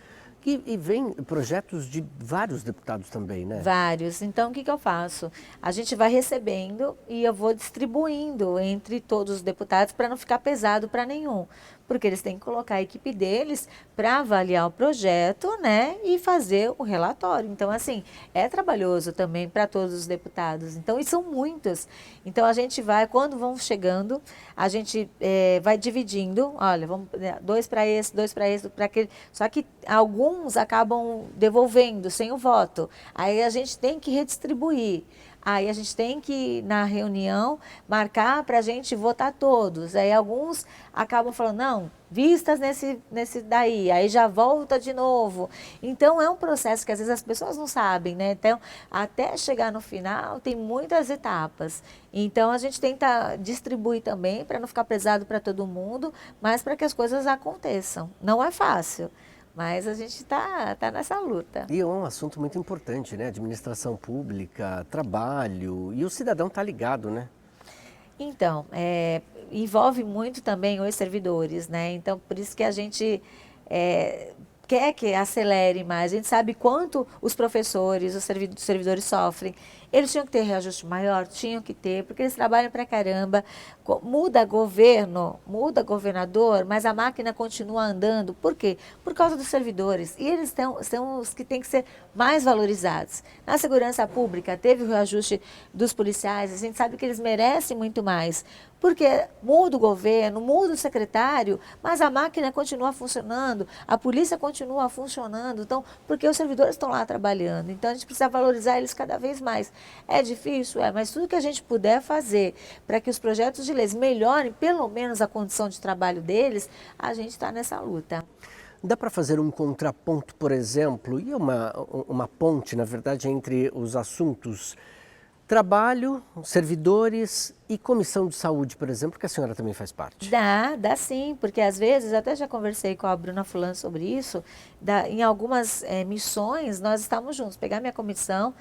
e vem projetos de vários deputados também, né? Vários. Então, o que eu faço? A gente vai recebendo e eu vou distribuindo entre todos os deputados para não ficar pesado para nenhum. Porque eles têm que colocar a equipe deles para avaliar o projeto, né, e fazer o relatório. Então, assim, é trabalhoso também para todos os deputados. Então, e são muitos. Então, a gente vai, quando vão chegando, a gente vai dividindo. Olha, vamos 2 para esse, 2 para aquele. Só que alguns acabam devolvendo sem o voto. Aí a gente tem que redistribuir. Aí a gente tem que, na reunião, marcar para a gente votar todos. Aí alguns acabam falando, não, vistas nesse daí, aí já volta de novo. Então é um processo que às vezes as pessoas não sabem, né? Então, até chegar no final, tem muitas etapas. Então a gente tenta distribuir também para não ficar pesado para todo mundo, mas para que as coisas aconteçam. Não é fácil. Mas a gente está nessa luta. E é um assunto muito importante, né? Administração pública, trabalho, e o cidadão está ligado, né? Então, envolve muito também os servidores, né? Então, por isso que a gente quer que acelere mais. A gente sabe quanto os professores, os servidores sofrem. Eles tinham que ter reajuste maior? Tinham que ter, porque eles trabalham pra caramba. Muda governo, muda governador, mas a máquina continua andando. Por quê? Por causa dos servidores. E eles são os que têm que ser mais valorizados. Na segurança pública, teve o reajuste dos policiais, a gente sabe que eles merecem muito mais. Porque muda o governo, muda o secretário, mas a máquina continua funcionando, a polícia continua funcionando. Então, porque os servidores estão lá trabalhando. Então, a gente precisa valorizar eles cada vez mais. É difícil, mas tudo que a gente puder fazer para que os projetos de leis melhorem, pelo menos a condição de trabalho deles, a gente está nessa luta. Dá para fazer um contraponto, por exemplo, e uma ponte, na verdade, entre os assuntos trabalho, servidores e comissão de saúde, por exemplo, que a senhora também faz parte? Dá sim, porque às vezes, até já conversei com a Bruna Fulano sobre isso, em algumas missões nós estamos juntos, pegar minha comissão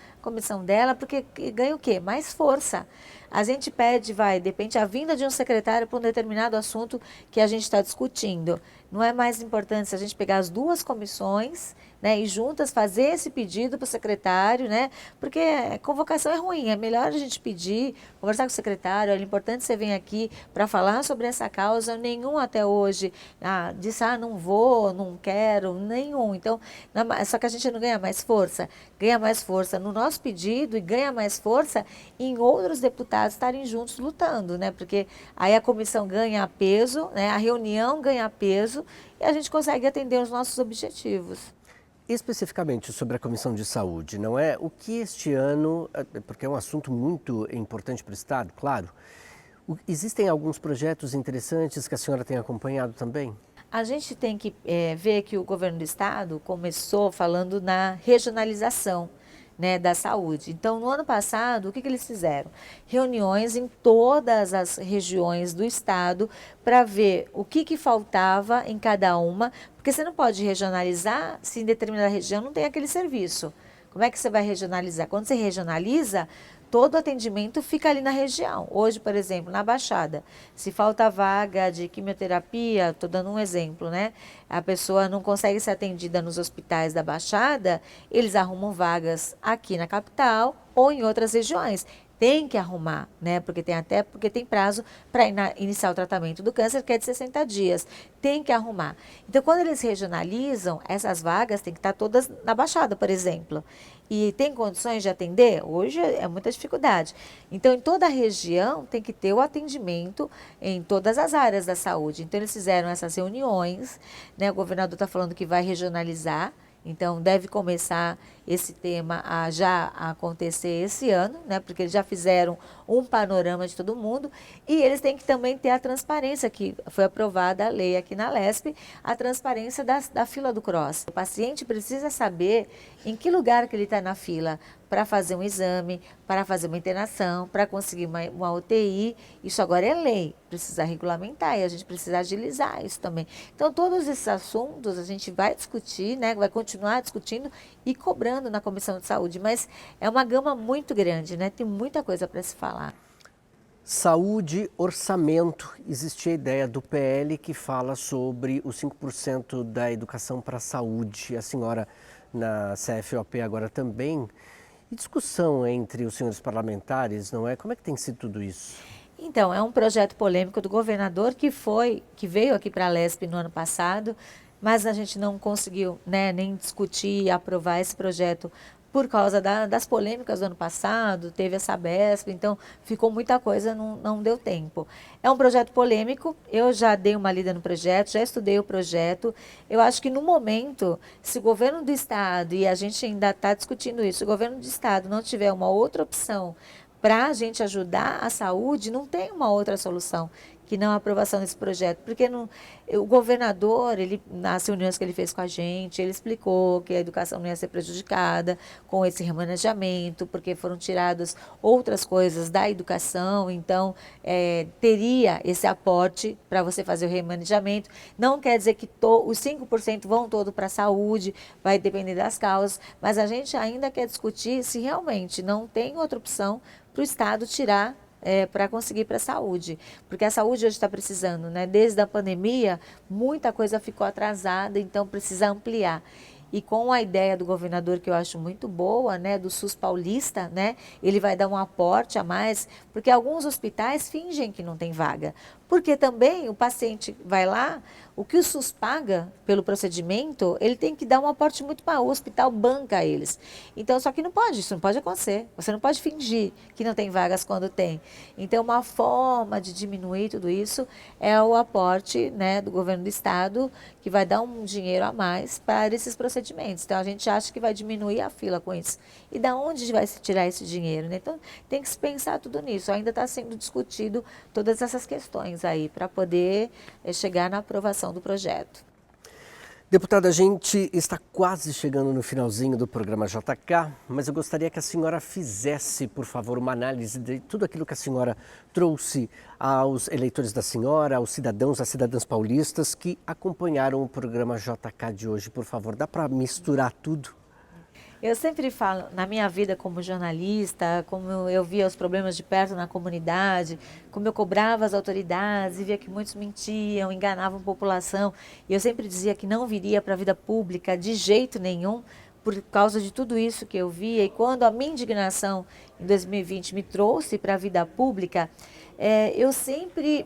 dela, porque ganha o quê? Mais força. A gente pede, de repente, a vinda de um secretário para um determinado assunto que a gente está discutindo. Não é mais importante se a gente pegar as duas comissões, né, e juntas fazer esse pedido para o secretário, né, porque convocação é ruim, é melhor a gente pedir, conversar com o secretário, é importante você vir aqui para falar sobre essa causa. Nenhum até hoje disse, não vou, não quero, nenhum. Então, só que a gente não ganha mais força no nosso pedido e ganha mais força em outros deputados estarem juntos lutando, né, porque aí a comissão ganha peso, né, a reunião ganha peso e a gente consegue atender os nossos objetivos. Especificamente sobre a Comissão de Saúde, não é? O que este ano, porque é um assunto muito importante para o Estado, claro, existem alguns projetos interessantes que a senhora tem acompanhado também? A gente tem que ver que o governo do Estado começou falando na regionalização, né, da saúde. Então, no ano passado, o que eles fizeram? Reuniões em todas as regiões do estado para ver o que faltava em cada uma, porque você não pode regionalizar se em determinada região não tem aquele serviço. Como é que você vai regionalizar? Quando você regionaliza, todo o atendimento fica ali na região. Hoje, por exemplo, na Baixada, se falta vaga de quimioterapia, estou dando um exemplo, né? A pessoa não consegue ser atendida nos hospitais da Baixada, eles arrumam vagas aqui na capital ou em outras regiões. Tem que arrumar, né? Porque tem prazo para iniciar o tratamento do câncer, que é de 60 dias. Tem que arrumar. Então, quando eles regionalizam, essas vagas têm que estar todas na Baixada, por exemplo. E tem condições de atender? Hoje é muita dificuldade. Então, em toda a região tem que ter o atendimento em todas as áreas da saúde. Então, eles fizeram essas reuniões, né? O governador está falando que vai regionalizar. Então, deve começar esse tema a já acontecer esse ano, né? Porque eles já fizeram um panorama de todo mundo e eles têm que também ter a transparência, que foi aprovada a lei aqui na LESP, a transparência da fila do CROSS. O paciente precisa saber em que lugar que ele está na fila para fazer um exame, para fazer uma internação, para conseguir uma UTI. Isso agora é lei, precisa regulamentar e a gente precisa agilizar isso também. Então, todos esses assuntos a gente vai discutir, né? Vai continuar discutindo e cobrando na Comissão de Saúde, mas é uma gama muito grande, né? Tem muita coisa para se falar. Saúde, orçamento. Existe a ideia do PL que fala sobre os 5% da educação para a saúde. A senhora na CFOP agora também. E discussão entre os senhores parlamentares, não é? Como é que tem sido tudo isso? Então, é um projeto polêmico do governador que veio aqui para a LESP no ano passado, mas a gente não conseguiu, né, nem discutir e aprovar esse projeto por causa das polêmicas do ano passado, teve essa Sabesp, então ficou muita coisa, não deu tempo. É um projeto polêmico, eu já dei uma lida no projeto, já estudei o projeto. Eu acho que no momento, se o governo do estado, e a gente ainda está discutindo isso, se o governo do estado não tiver uma outra opção para a gente ajudar a saúde, não tem uma outra solução que não a aprovação desse projeto, porque o governador, nas reuniões que ele fez com a gente, ele explicou que a educação não ia ser prejudicada com esse remanejamento, porque foram tiradas outras coisas da educação, então teria esse aporte para você fazer o remanejamento. Não quer dizer que os 5% vão todo para a saúde, vai depender das causas, mas a gente ainda quer discutir se realmente não tem outra opção para o Estado tirar para conseguir para a saúde, porque a saúde hoje está precisando, né? Desde a pandemia, muita coisa ficou atrasada, então precisa ampliar. E com a ideia do governador, que eu acho muito boa, né, do SUS paulista, né, ele vai dar um aporte a mais, porque alguns hospitais fingem que não tem vaga. Porque também o paciente vai lá, o que o SUS paga pelo procedimento, ele tem que dar um aporte muito maior, o hospital banca eles. Então, só que não pode, isso não pode acontecer. Você não pode fingir que não tem vagas quando tem. Então, uma forma de diminuir tudo isso é o aporte, né, do governo do estado, que vai dar um dinheiro a mais para esses procedimentos. Então, a gente acha que vai diminuir a fila com isso. E da onde vai se tirar esse dinheiro, né? Então, tem que se pensar tudo nisso. Ainda está sendo discutido todas essas questões aí para poder chegar na aprovação do projeto. Deputada, a gente está quase chegando no finalzinho do programa JK, mas eu gostaria que a senhora fizesse, por favor, uma análise de tudo aquilo que a senhora trouxe aos eleitores da senhora, aos cidadãos, às cidadãs paulistas que acompanharam o programa JK de hoje. Por favor, dá para misturar tudo? Eu sempre falo, na minha vida como jornalista, como eu via os problemas de perto na comunidade, como eu cobrava as autoridades e via que muitos mentiam, enganavam a população. E eu sempre dizia que não viria para a vida pública de jeito nenhum, por causa de tudo isso que eu via. E quando a minha indignação em 2020 me trouxe para a vida pública, eu sempre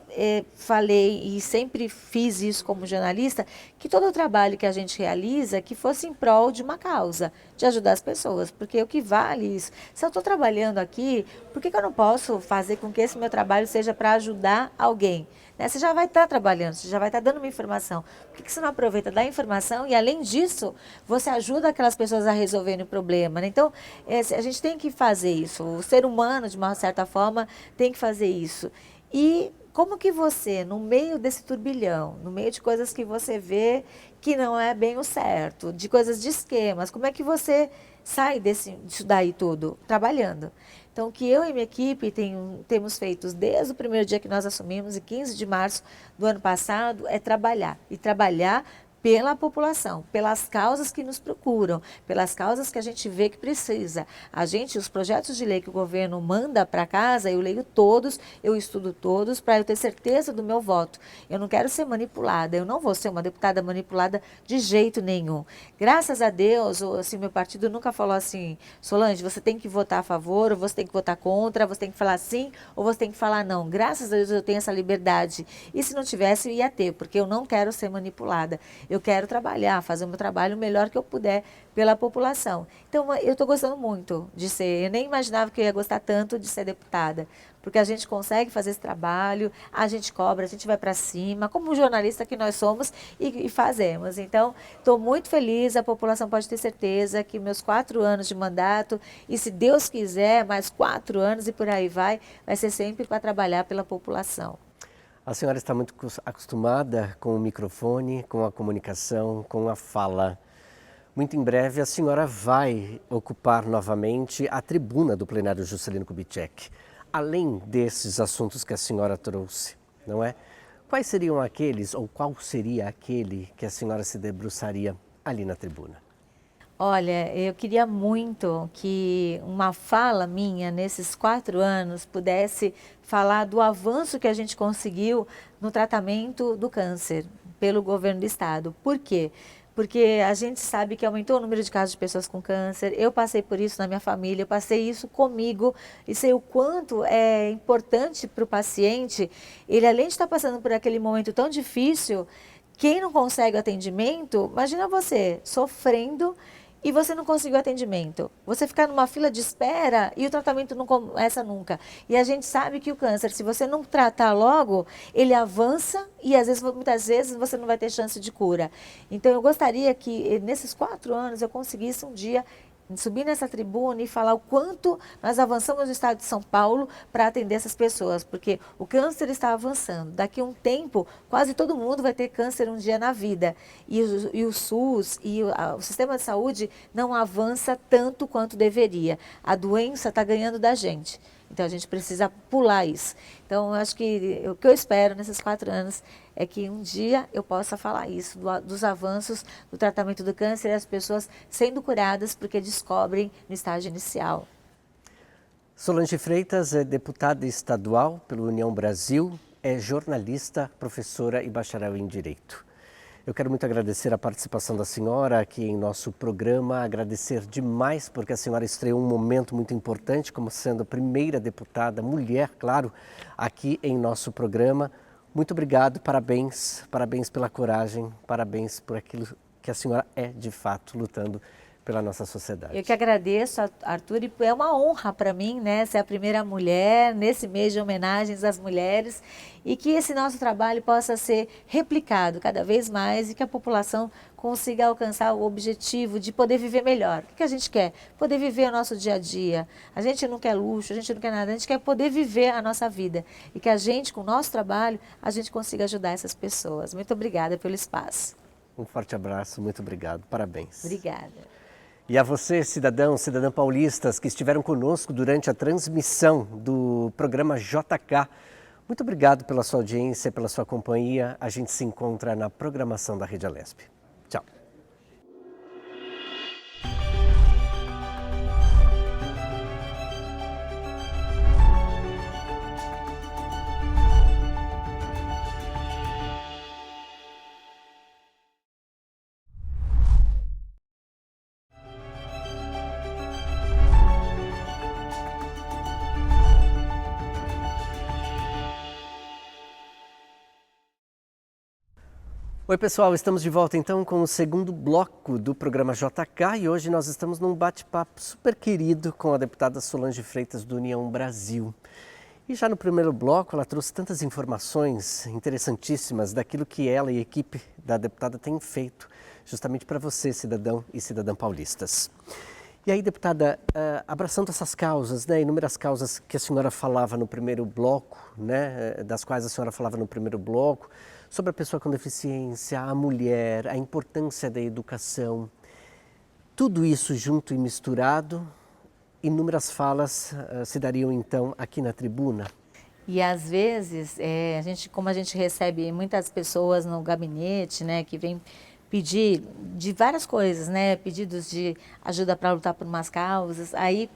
falei e sempre fiz isso como jornalista, que todo o trabalho que a gente realiza, que fosse em prol de uma causa, de ajudar as pessoas, porque o que vale isso? Se eu estou trabalhando aqui, por que eu não posso fazer com que esse meu trabalho seja para ajudar alguém? Né? Você já vai estar trabalhando, você já vai estar dando uma informação. Por que você não aproveita da informação e, além disso, você ajuda aquelas pessoas a resolverem o problema? Né? Então, a gente tem que fazer isso. O ser humano, de uma certa forma, tem que fazer isso. E como que você, no meio desse turbilhão, no meio de coisas que você vê que não é bem o certo, de coisas de esquemas, como é que você sai disso daí tudo? Trabalhando. Então, o que eu e minha equipe temos feito desde o primeiro dia que nós assumimos, em 15 de março do ano passado, é trabalhar. E trabalhar pela população, pelas causas que nos procuram, pelas causas que a gente vê que precisa. Os projetos de lei que o governo manda para casa, eu leio todos, eu estudo todos, para eu ter certeza do meu voto. Eu não quero ser manipulada, eu não vou ser uma deputada manipulada de jeito nenhum. Graças a Deus, assim, meu partido nunca falou assim, Solange, você tem que votar a favor, ou você tem que votar contra, você tem que falar sim, ou você tem que falar não. Graças a Deus eu tenho essa liberdade. E se não tivesse, eu ia ter, porque eu não quero ser manipulada. Eu quero trabalhar, fazer o meu trabalho o melhor que eu puder pela população. Então, eu estou gostando muito de ser. Eu nem imaginava que eu ia gostar tanto de ser deputada, porque a gente consegue fazer esse trabalho, a gente cobra, a gente vai para cima, como jornalista que nós somos e fazemos. Então, estou muito feliz, a população pode ter certeza que meus 4 anos de mandato, e se Deus quiser, mais 4 anos e por aí vai ser sempre para trabalhar pela população. A senhora está muito acostumada com o microfone, com a comunicação, com a fala. Muito em breve a senhora vai ocupar novamente a tribuna do plenário Juscelino Kubitschek. Além desses assuntos que a senhora trouxe, não é? Quais seriam aqueles, ou qual seria aquele que a senhora se debruçaria ali na tribuna? Olha, eu queria muito que uma fala minha nesses 4 anos pudesse falar do avanço que a gente conseguiu no tratamento do câncer pelo governo do estado. Por quê? Porque a gente sabe que aumentou o número de casos de pessoas com câncer. Eu passei por isso na minha família, eu passei isso comigo e sei o quanto é importante para o paciente. Ele, além de estar passando por aquele momento tão difícil, quem não consegue o atendimento, imagina você sofrendo e você não conseguiu atendimento. Você ficar numa fila de espera e o tratamento não começa nunca. E a gente sabe que o câncer, se você não tratar logo, ele avança e muitas vezes você não vai ter chance de cura. Então eu gostaria que nesses 4 anos eu conseguisse um dia subir nessa tribuna e falar o quanto nós avançamos no estado de São Paulo para atender essas pessoas, porque o câncer está avançando. Daqui a um tempo, quase todo mundo vai ter câncer um dia na vida. E o SUS e o sistema de saúde não avança tanto quanto deveria. A doença está ganhando da gente. Então, a gente precisa pular isso. Então, eu acho que o que eu espero nesses 4 anos é que um dia eu possa falar isso, dos avanços do tratamento do câncer e as pessoas sendo curadas porque descobrem no estágio inicial. Solange Freitas é deputada estadual pela União Brasil, é jornalista, professora e bacharel em Direito. Eu quero muito agradecer a participação da senhora aqui em nosso programa, agradecer demais porque a senhora estreou um momento muito importante como sendo a primeira deputada mulher, claro, aqui em nosso programa. Muito obrigado, parabéns, parabéns pela coragem, parabéns por aquilo que a senhora é de fato, lutando pela nossa sociedade. Eu que agradeço, Arthur, e é uma honra para mim, né, ser a primeira mulher nesse mês de homenagens às mulheres e que esse nosso trabalho possa ser replicado cada vez mais e que a população consiga alcançar o objetivo de poder viver melhor. O que a gente quer? Poder viver o nosso dia a dia. A gente não quer luxo, a gente não quer nada, a gente quer poder viver a nossa vida e que a gente, com o nosso trabalho, a gente consiga ajudar essas pessoas. Muito obrigada pelo espaço. Um forte abraço, muito obrigado, parabéns. Obrigada. E a você, cidadãos, cidadãs paulistas que estiveram conosco durante a transmissão do programa JK, muito obrigado pela sua audiência, pela sua companhia. A gente se encontra na programação da Rede Alesp. Tchau. Oi pessoal, estamos de volta então com o segundo bloco do programa JK e hoje nós estamos num bate-papo super querido com a deputada Solange Freitas do União Brasil. E já no primeiro bloco ela trouxe tantas informações interessantíssimas daquilo que ela e a equipe da deputada têm feito justamente para você, cidadão e cidadã paulistas. E aí, deputada, abraçando essas causas, né, inúmeras causas que a senhora falava no primeiro bloco, né, das quais a senhora falava no primeiro bloco, sobre a pessoa com deficiência, a mulher, a importância da educação, tudo isso junto e misturado, inúmeras falas se dariam então aqui na tribuna. E às vezes, como a gente recebe muitas pessoas no gabinete, né, que vêm pedir de várias coisas, né, pedidos de ajuda para lutar por umas causas, aí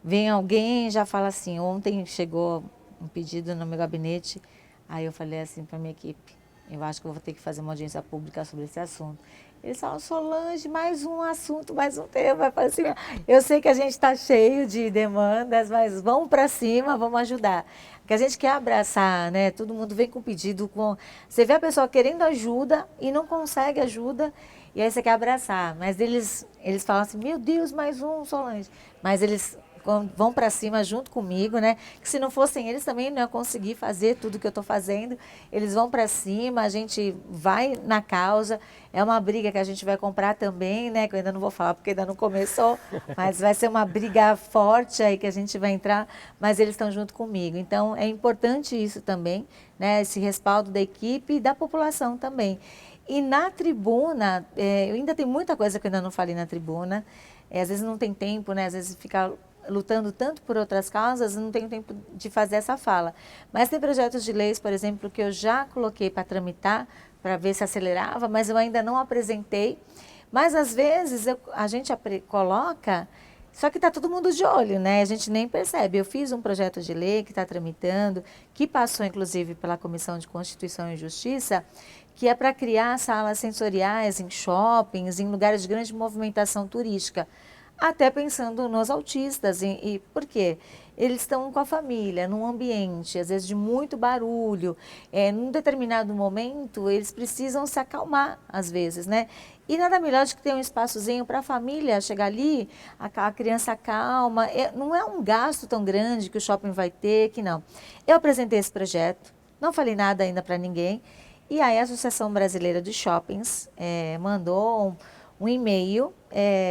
vem alguém e já fala assim, ontem chegou um pedido no meu gabinete, aí eu falei assim para minha equipe, eu acho que eu vou ter que fazer uma audiência pública sobre esse assunto. Eles falam, Solange, mais um assunto, mais um tema. Assim, eu sei que a gente está cheio de demandas, mas vamos para cima, vamos ajudar. Porque a gente quer abraçar, né? Todo mundo vem com pedido. Você vê a pessoa querendo ajuda e não consegue ajuda, e aí você quer abraçar. Mas eles falam assim, meu Deus, mais um, Solange. Mas eles vão para cima junto comigo, né? Que se não fossem eles também não iam conseguir fazer tudo que eu estou fazendo. Eles vão para cima, a gente vai na causa. É uma briga que a gente vai comprar também, né? Que eu ainda não vou falar porque ainda não começou, mas vai ser uma briga forte aí que a gente vai entrar, mas eles estão junto comigo. Então é importante isso também, né? Esse respaldo da equipe e da população também. E na tribuna, eu ainda tem muita coisa que eu ainda não falei na tribuna. Às vezes não tem tempo, né? Às vezes fica lutando tanto por outras causas, não tenho tempo de fazer essa fala. Mas tem projetos de leis, por exemplo, que eu já coloquei para tramitar, para ver se acelerava, mas eu ainda não apresentei. Mas às vezes a gente coloca, só que está todo mundo de olho, né? A gente nem percebe. Eu fiz um projeto de lei que está tramitando, que passou inclusive pela Comissão de Constituição e Justiça, que é para criar salas sensoriais em shoppings, em lugares de grande movimentação turística. Até pensando nos autistas. E por quê? Eles estão com a família, num ambiente, às vezes de muito barulho. Num determinado momento, eles precisam se acalmar, às vezes, né? E nada melhor do que ter um espaçozinho para a família chegar ali, a criança calma. Não é um gasto tão grande que o shopping vai ter, que não. Eu apresentei esse projeto, não falei nada ainda para ninguém. E aí a Associação Brasileira de Shoppings mandou um e-mail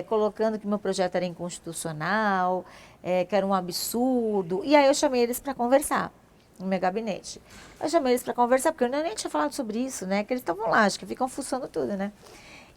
colocando que meu projeto era inconstitucional, que era um absurdo. E aí eu chamei eles para conversar no meu gabinete. Eu chamei eles para conversar, porque eu nem tinha falado sobre isso, né? Que eles estavam lá, acho que ficam fuçando tudo, né?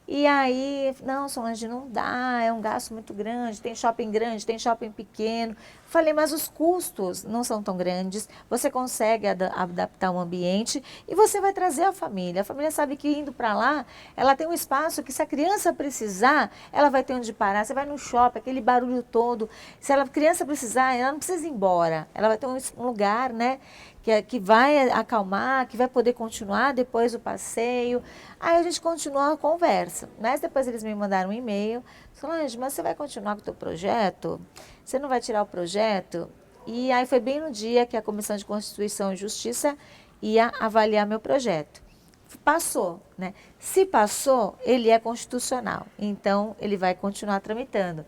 E aí, não, Solange, não dá, é um gasto muito grande, tem shopping grande, tem shopping pequeno. Falei, mas os custos não são tão grandes, você consegue adaptar o ambiente e você vai trazer a família. A família sabe que indo para lá, ela tem um espaço que se a criança precisar, ela vai ter onde parar. Você vai no shopping, aquele barulho todo. Se a criança precisar, ela não precisa ir embora. Ela vai ter um lugar, né? Que vai acalmar, que vai poder continuar depois do passeio. Aí a gente continuou a conversa. Mas depois eles me mandaram um e-mail. Solange, mas você vai continuar com o teu projeto? Você não vai tirar o projeto? E aí foi bem no dia que a Comissão de Constituição e Justiça ia avaliar meu projeto. Passou, né? Se passou, ele é constitucional. Então, ele vai continuar tramitando.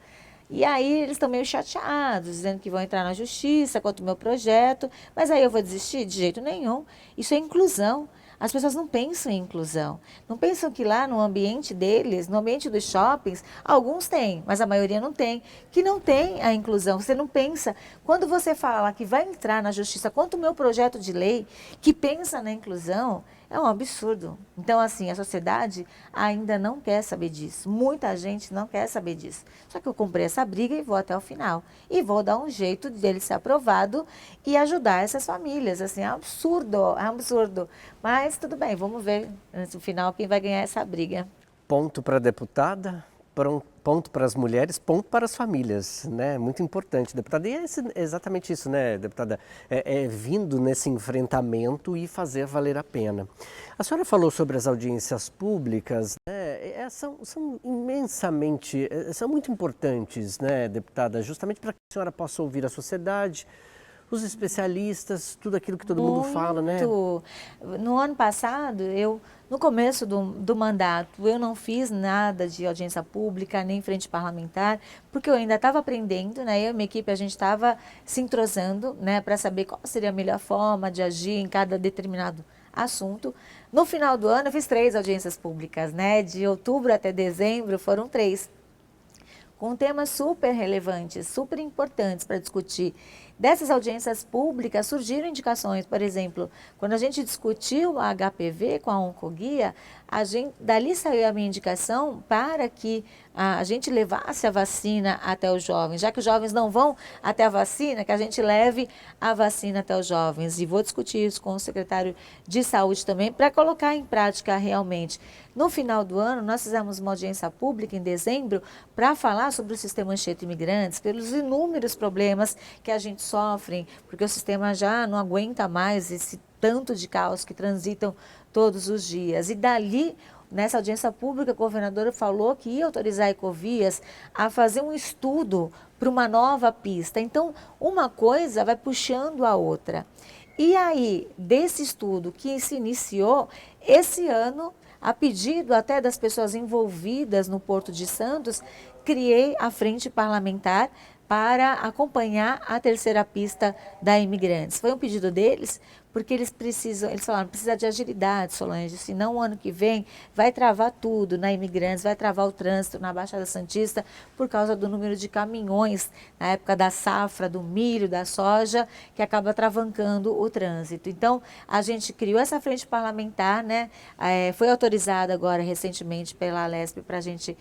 E aí eles estão meio chateados, dizendo que vão entrar na justiça contra o meu projeto, mas aí eu vou desistir? De jeito nenhum. Isso é inclusão. As pessoas não pensam em inclusão. Não pensam que lá no ambiente deles, no ambiente dos shoppings, alguns têm, mas a maioria não tem. Que não tem a inclusão. Você não pensa. Quando você fala que vai entrar na justiça contra o meu projeto de lei, que pensa na inclusão, é um absurdo. Então, assim, a sociedade ainda não quer saber disso. Muita gente não quer saber disso. Só que eu comprei essa briga e vou até o final. E vou dar um jeito dele ser aprovado e ajudar essas famílias. Assim, é absurdo, é absurdo. Mas tudo bem, vamos ver no final quem vai ganhar essa briga. Ponto para a deputada, ponto para as mulheres, ponto para as famílias, né? Muito importante, deputada. E é exatamente isso, né, deputada? Vindo nesse enfrentamento e fazer valer a pena. A senhora falou sobre as audiências públicas, né? São imensamente, são muito importantes, né, deputada? Justamente para que a senhora possa ouvir a sociedade, os especialistas, tudo aquilo que todo mundo fala, né? No ano passado, no começo do mandato, eu não fiz nada de audiência pública, nem frente parlamentar, porque eu ainda estava aprendendo, né? Eu e minha equipe, a gente estava se entrosando, né, para saber qual seria a melhor forma de agir em cada determinado assunto. No final do ano, eu fiz 3 audiências públicas, né? De outubro até dezembro, foram 3. Com temas super relevantes, super importantes para discutir. Dessas audiências públicas surgiram indicações, por exemplo, quando a gente discutiu a HPV com a Oncoguia, dali saiu a minha indicação para que a gente levasse a vacina até os jovens, já que os jovens não vão até a vacina, que a gente leve a vacina até os jovens. E vou discutir isso com o secretário de Saúde também, para colocar em prática realmente. No final do ano, nós fizemos uma audiência pública em dezembro para falar sobre o sistema Anchieta Imigrantes, pelos inúmeros problemas que a gente sofre, porque o sistema já não aguenta mais esse tanto de caos que transitam todos os dias. E dali, nessa audiência pública, a governadora falou que ia autorizar a Ecovias a fazer um estudo para uma nova pista. Então, uma coisa vai puxando a outra. E aí, desse estudo que se iniciou, esse ano, a pedido até das pessoas envolvidas no Porto de Santos, criei a Frente Parlamentar para acompanhar a terceira pista da Imigrantes. Foi um pedido deles, porque eles falaram, precisa de agilidade, Solange, senão o ano que vem vai travar tudo na Imigrantes, vai travar o trânsito na Baixada Santista por causa do número de caminhões na época da safra, do milho, da soja, que acaba travancando o trânsito. Então, a gente criou essa frente parlamentar, né? Foi autorizada agora recentemente pela Alesp para a gente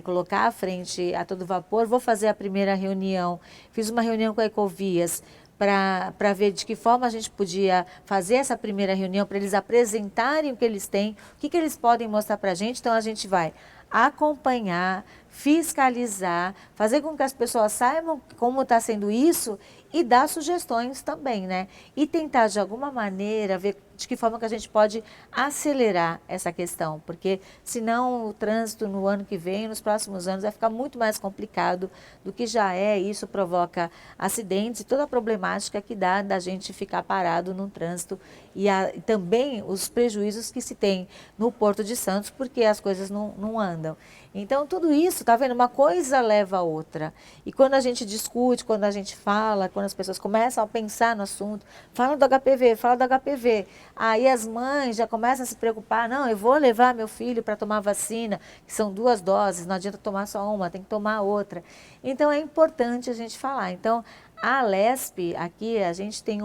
colocar a frente a todo vapor. Vou fazer a primeira reunião, fiz uma reunião com a Ecovias, para ver de que forma a gente podia fazer essa primeira reunião, para eles apresentarem o que eles têm, o que eles podem mostrar para a gente. Então, a gente vai acompanhar, fiscalizar, fazer com que as pessoas saibam como está sendo isso e dar sugestões também, né? E tentar, de alguma maneira, ver de que forma que a gente pode acelerar essa questão, porque senão o trânsito no ano que vem, nos próximos anos, vai ficar muito mais complicado do que já é. Isso provoca acidentes e toda a problemática que dá da gente ficar parado no trânsito e também os prejuízos que se tem no Porto de Santos, porque as coisas não andam. Então, tudo isso, tá vendo? Uma coisa leva a outra. E quando a gente discute, quando a gente fala, quando as pessoas começam a pensar no assunto, fala do HPV, aí as mães já começam a se preocupar, não, eu vou levar meu filho para tomar vacina, que são 2 doses, não adianta tomar só uma, tem que tomar outra. Então, é importante a gente falar. Então, a Alesp, aqui, a gente tem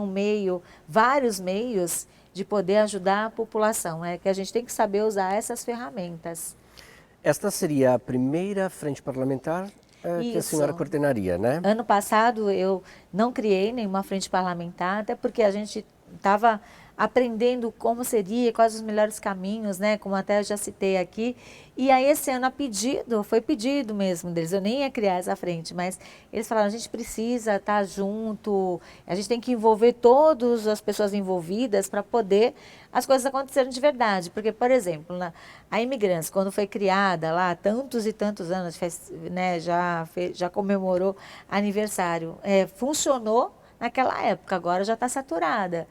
vários meios de poder ajudar a população, que a gente tem que saber usar essas ferramentas. Esta seria a primeira frente parlamentar que a senhora coordenaria, né? Ano passado eu não criei nenhuma frente parlamentar, até porque a gente estava aprendendo como seria, quais os melhores caminhos, né? Como até eu já citei aqui. E aí esse ano foi pedido mesmo deles, eu nem ia criar essa frente, mas eles falaram, a gente precisa estar junto, a gente tem que envolver todas as pessoas envolvidas para poder as coisas acontecerem de verdade. Porque, por exemplo, a Imigrantes, quando foi criada lá, tantos e tantos anos, né, já comemorou aniversário, funcionou naquela época, agora já está saturada.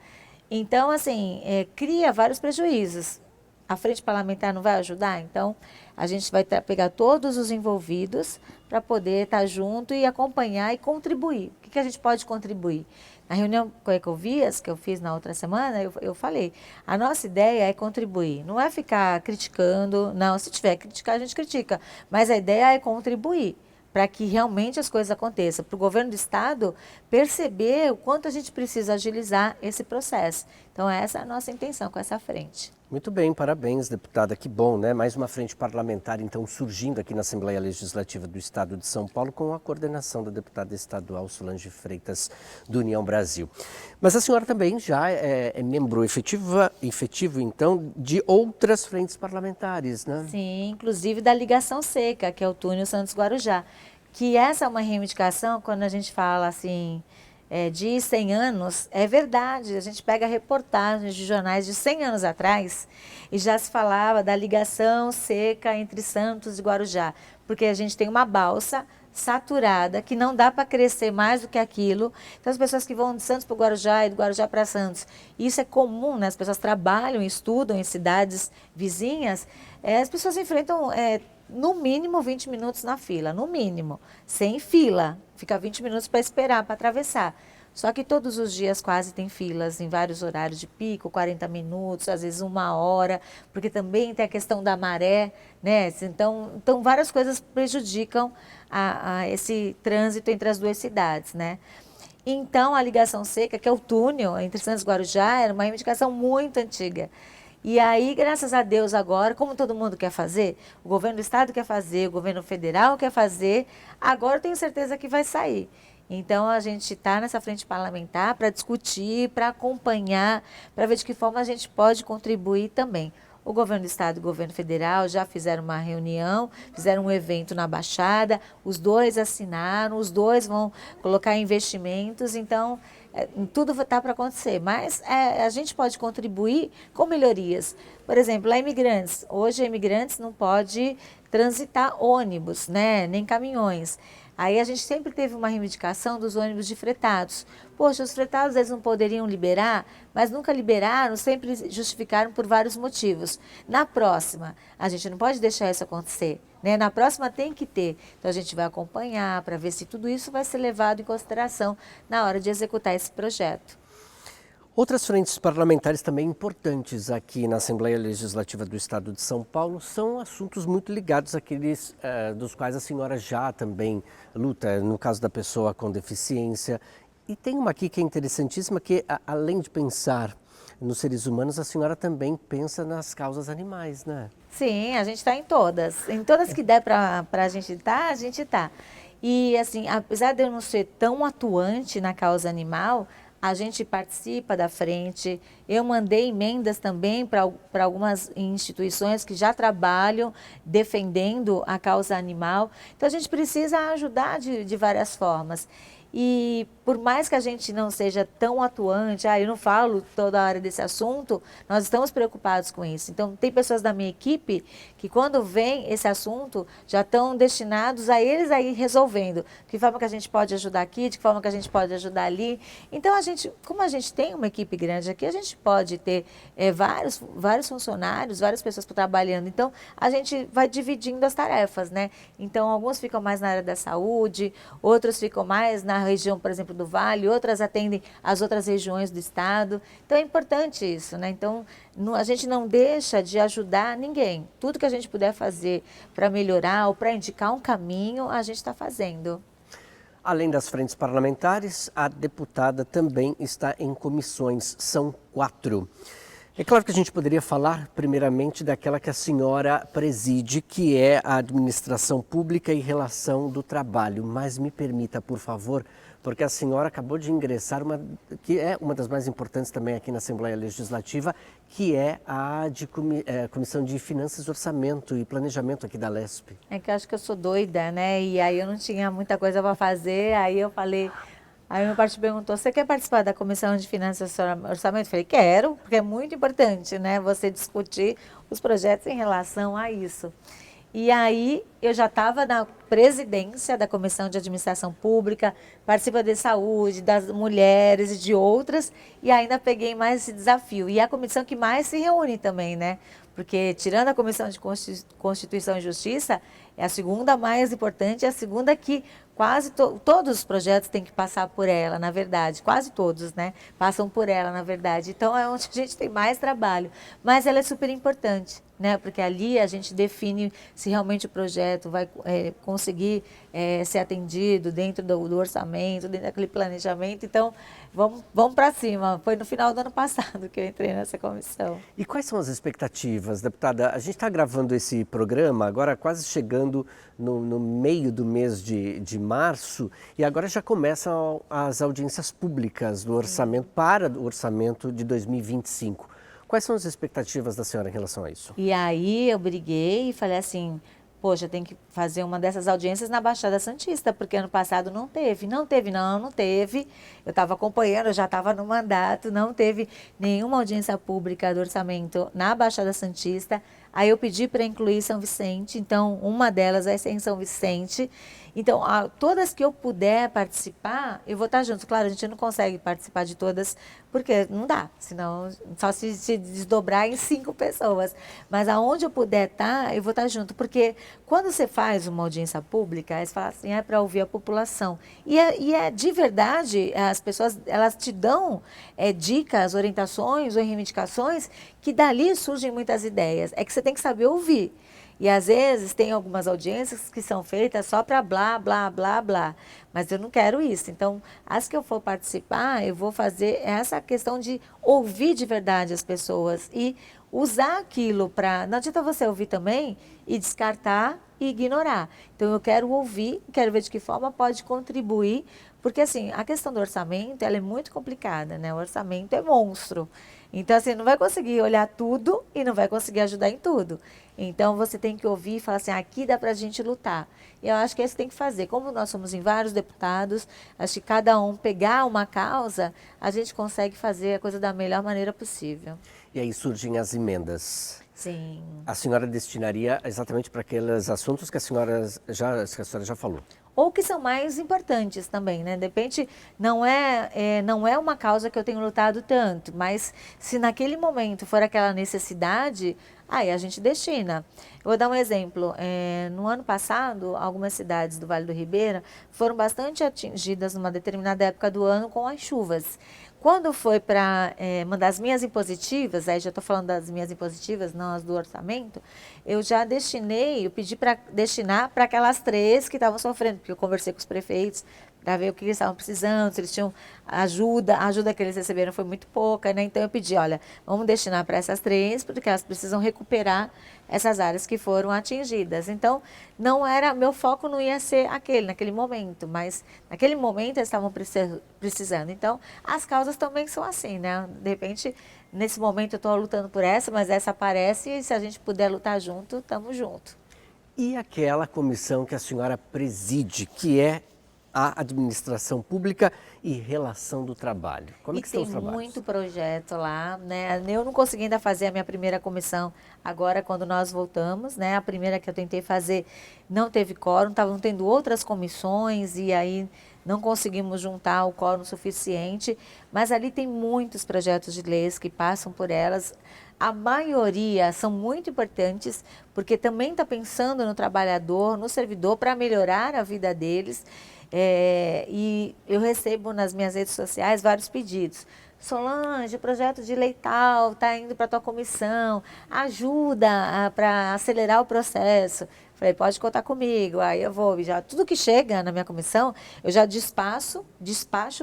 Então, assim, cria vários prejuízos. A frente parlamentar não vai ajudar? Então, a gente vai pegar todos os envolvidos para poder estar junto e acompanhar e contribuir. O que a gente pode contribuir? Na reunião com a Ecovias, que eu fiz na outra semana, eu falei, a nossa ideia é contribuir, não é ficar criticando, não, se tiver que criticar, a gente critica, mas a ideia é contribuir para que realmente as coisas aconteçam, para o governo do estado perceber o quanto a gente precisa agilizar esse processo. Então, essa é a nossa intenção com essa frente. Muito bem, parabéns, deputada. Que bom, né? Mais uma frente parlamentar, então, surgindo aqui na Assembleia Legislativa do Estado de São Paulo, com a coordenação da deputada estadual Solange Freitas, do União Brasil. Mas a senhora também já é membro efetivo, então, de outras frentes parlamentares, né? Sim, inclusive da Ligação Seca, que é o Túnel Santos-Guarujá. Que essa é uma reivindicação, quando a gente fala assim, de 100 anos, é verdade. A gente pega reportagens de jornais de 100 anos atrás e já se falava da ligação seca entre Santos e Guarujá, porque a gente tem uma balsa saturada, que não dá para crescer mais do que aquilo. Então, as pessoas que vão de Santos para o Guarujá e do Guarujá para Santos, isso é comum, né? As pessoas trabalham, estudam em cidades vizinhas, as pessoas enfrentam, no mínimo, 20 minutos na fila, no mínimo, sem fila, fica 20 minutos para esperar, para atravessar. Só que todos os dias quase tem filas em vários horários de pico, 40 minutos, às vezes 1 hora, porque também tem a questão da maré, né? Então várias coisas prejudicam a esse trânsito entre as duas cidades, né? Então, a ligação seca, que é o túnel entre Santos e Guarujá, era uma reivindicação muito antiga. E aí, graças a Deus, agora, como todo mundo quer fazer, o governo do estado quer fazer, o governo federal quer fazer, agora eu tenho certeza que vai sair. Então, a gente está nessa frente parlamentar para discutir, para acompanhar, para ver de que forma a gente pode contribuir também. O governo do estado e o governo federal já fizeram uma reunião, fizeram um evento na Baixada, os dois assinaram, os dois vão colocar investimentos, então tudo está para acontecer. Mas a gente pode contribuir com melhorias. Por exemplo, lá Imigrantes, hoje Imigrantes não pode transitar ônibus, né, nem caminhões. Aí a gente sempre teve uma reivindicação dos ônibus de fretados. Poxa, os fretados eles não poderiam liberar, mas nunca liberaram, sempre justificaram por vários motivos. Na próxima, a gente não pode deixar isso acontecer, né? Na próxima tem que ter. Então a gente vai acompanhar para ver se tudo isso vai ser levado em consideração na hora de executar esse projeto. Outras frentes parlamentares também importantes aqui na Assembleia Legislativa do Estado de São Paulo são assuntos muito ligados àqueles dos quais a senhora já também luta, no caso da pessoa com deficiência. E tem uma aqui que é interessantíssima, que além de pensar nos seres humanos, a senhora também pensa nas causas animais, né? Sim, a gente está em todas. Em todas que der para a gente estar, a gente está. E assim, apesar de eu não ser tão atuante na causa animal, a gente participa da frente. Eu mandei emendas também para algumas instituições que já trabalham defendendo a causa animal. Então, a gente precisa ajudar de várias formas. E por mais que a gente não seja tão atuante, eu não falo toda hora desse assunto, nós estamos preocupados com isso. Então, tem pessoas da minha equipe que quando vem esse assunto, já estão destinados a eles aí resolvendo. De que forma que a gente pode ajudar aqui, de que forma que a gente pode ajudar ali. Então, como a gente tem uma equipe grande aqui, a gente pode ter vários funcionários, várias pessoas trabalhando. Então, a gente vai dividindo as tarefas, né? Então, alguns ficam mais na área da saúde, outros ficam mais na região, por exemplo, do Vale, outras atendem as outras regiões do estado. Então é importante isso, né? Então a gente não deixa de ajudar ninguém. Tudo que a gente puder fazer para melhorar ou para indicar um caminho, a gente está fazendo. Além das frentes parlamentares, a deputada também está em comissões, são 4. É claro que a gente poderia falar primeiramente daquela que a senhora preside, que é a Administração Pública e Relação do Trabalho. Mas me permita, por favor, porque a senhora acabou de ingressar que é uma das mais importantes também aqui na Assembleia Legislativa, que é a Comissão de Finanças, Orçamento e Planejamento aqui da LESP. É que eu acho que eu sou doida, né? E aí eu não tinha muita coisa para fazer, aí eu falei... Aí meu partido perguntou, você quer participar da Comissão de Finanças e Orçamento? Eu falei, quero, porque é muito importante, né, você discutir os projetos em relação a isso. E aí eu já estava na presidência da Comissão de Administração Pública, participa de saúde, das mulheres e de outras, e ainda peguei mais esse desafio. E é a comissão que mais se reúne também, né? Porque tirando a Comissão de Constituição e Justiça, é a segunda mais importante, é a segunda que quase todos os projetos têm que passar por ela, na verdade. Quase todos, né? Passam por ela, na verdade. Então, é onde a gente tem mais trabalho. Mas ela é super importante, né? Porque ali a gente define se realmente o projeto vai conseguir ser atendido dentro do orçamento, dentro daquele planejamento. Então, vamos para cima. Foi no final do ano passado que eu entrei nessa comissão. E quais são as expectativas, deputada? A gente está gravando esse programa agora quase chegando no meio do mês de março e agora já começam as audiências públicas do orçamento para o orçamento de 2025. Quais são as expectativas da senhora em relação a isso? E aí eu briguei e falei assim, poxa, tem que fazer uma dessas audiências na Baixada Santista, porque ano passado não teve. Não teve. Eu estava acompanhando, eu já estava no mandato, não teve nenhuma audiência pública do orçamento na Baixada Santista. Aí eu pedi para incluir São Vicente, então uma delas vai ser em São Vicente. Então, todas que eu puder participar, eu vou estar junto. Claro, a gente não consegue participar de todas, porque não dá, senão só se desdobrar em 5 pessoas. Mas aonde eu puder estar, eu vou estar junto. Porque quando você faz uma audiência pública, eles falam assim, é para ouvir a população. E é de verdade, as pessoas, elas te dão dicas, orientações ou reivindicações, que dali surgem muitas ideias. É que você tem que saber ouvir. E às vezes tem algumas audiências que são feitas só para blá, blá, blá, blá. Mas eu não quero isso. Então, as que eu for participar, eu vou fazer essa questão de ouvir de verdade as pessoas e usar aquilo para... Não adianta você ouvir também e descartar e ignorar. Então, eu quero ouvir, quero ver de que forma pode contribuir, porque assim, a questão do orçamento, ela é muito complicada, né? O orçamento é monstro. Então, assim, não vai conseguir olhar tudo e não vai conseguir ajudar em tudo. Então, você tem que ouvir e falar assim, aqui dá para a gente lutar. E eu acho que é isso que tem que fazer. Como nós somos em vários deputados, acho que cada um pegar uma causa, a gente consegue fazer a coisa da melhor maneira possível. E aí surgem as emendas. Sim. A senhora destinaria exatamente para aqueles assuntos que a senhora já falou. Ou que são mais importantes também, né? De repente, não é uma causa que eu tenho lutado tanto, mas se naquele momento for aquela necessidade, aí a gente destina. Eu vou dar um exemplo. No ano passado, algumas cidades do Vale do Ribeira foram bastante atingidas numa determinada época do ano com as chuvas. Quando foi para uma das minhas impositivas, aí já estou falando das minhas impositivas, não as do orçamento, eu já destinei, eu pedi para destinar para aquelas 3 que estavam sofrendo, porque eu conversei com os prefeitos para ver o que eles estavam precisando, se eles tinham ajuda. A ajuda que eles receberam foi muito pouca, né? Então eu pedi, olha, vamos destinar para essas 3, porque elas precisam recuperar essas áreas que foram atingidas. Então, meu foco não ia ser naquele momento, mas naquele momento eles estavam precisando. Então, as causas também são assim, né? De repente, nesse momento eu estou lutando por essa, mas essa aparece e se a gente puder lutar junto, estamos junto. E aquela comissão que a senhora preside, que é a administração pública e relação do trabalho. Como é que estão os trabalhos? Tem muito projeto lá, né? Eu não consegui ainda fazer a minha primeira comissão agora quando nós voltamos, né? A primeira que eu tentei fazer não teve quórum, estavam tendo outras comissões e aí não conseguimos juntar o quórum suficiente, mas ali tem muitos projetos de leis que passam por elas. A maioria são muito importantes, porque também está pensando no trabalhador, no servidor, para melhorar a vida deles. E eu recebo nas minhas redes sociais vários pedidos. Solange, o projeto de lei tal está indo para a tua comissão, ajuda para acelerar o processo. Falei, pode contar comigo. Aí eu vou, tudo que chega na minha comissão, eu já despacho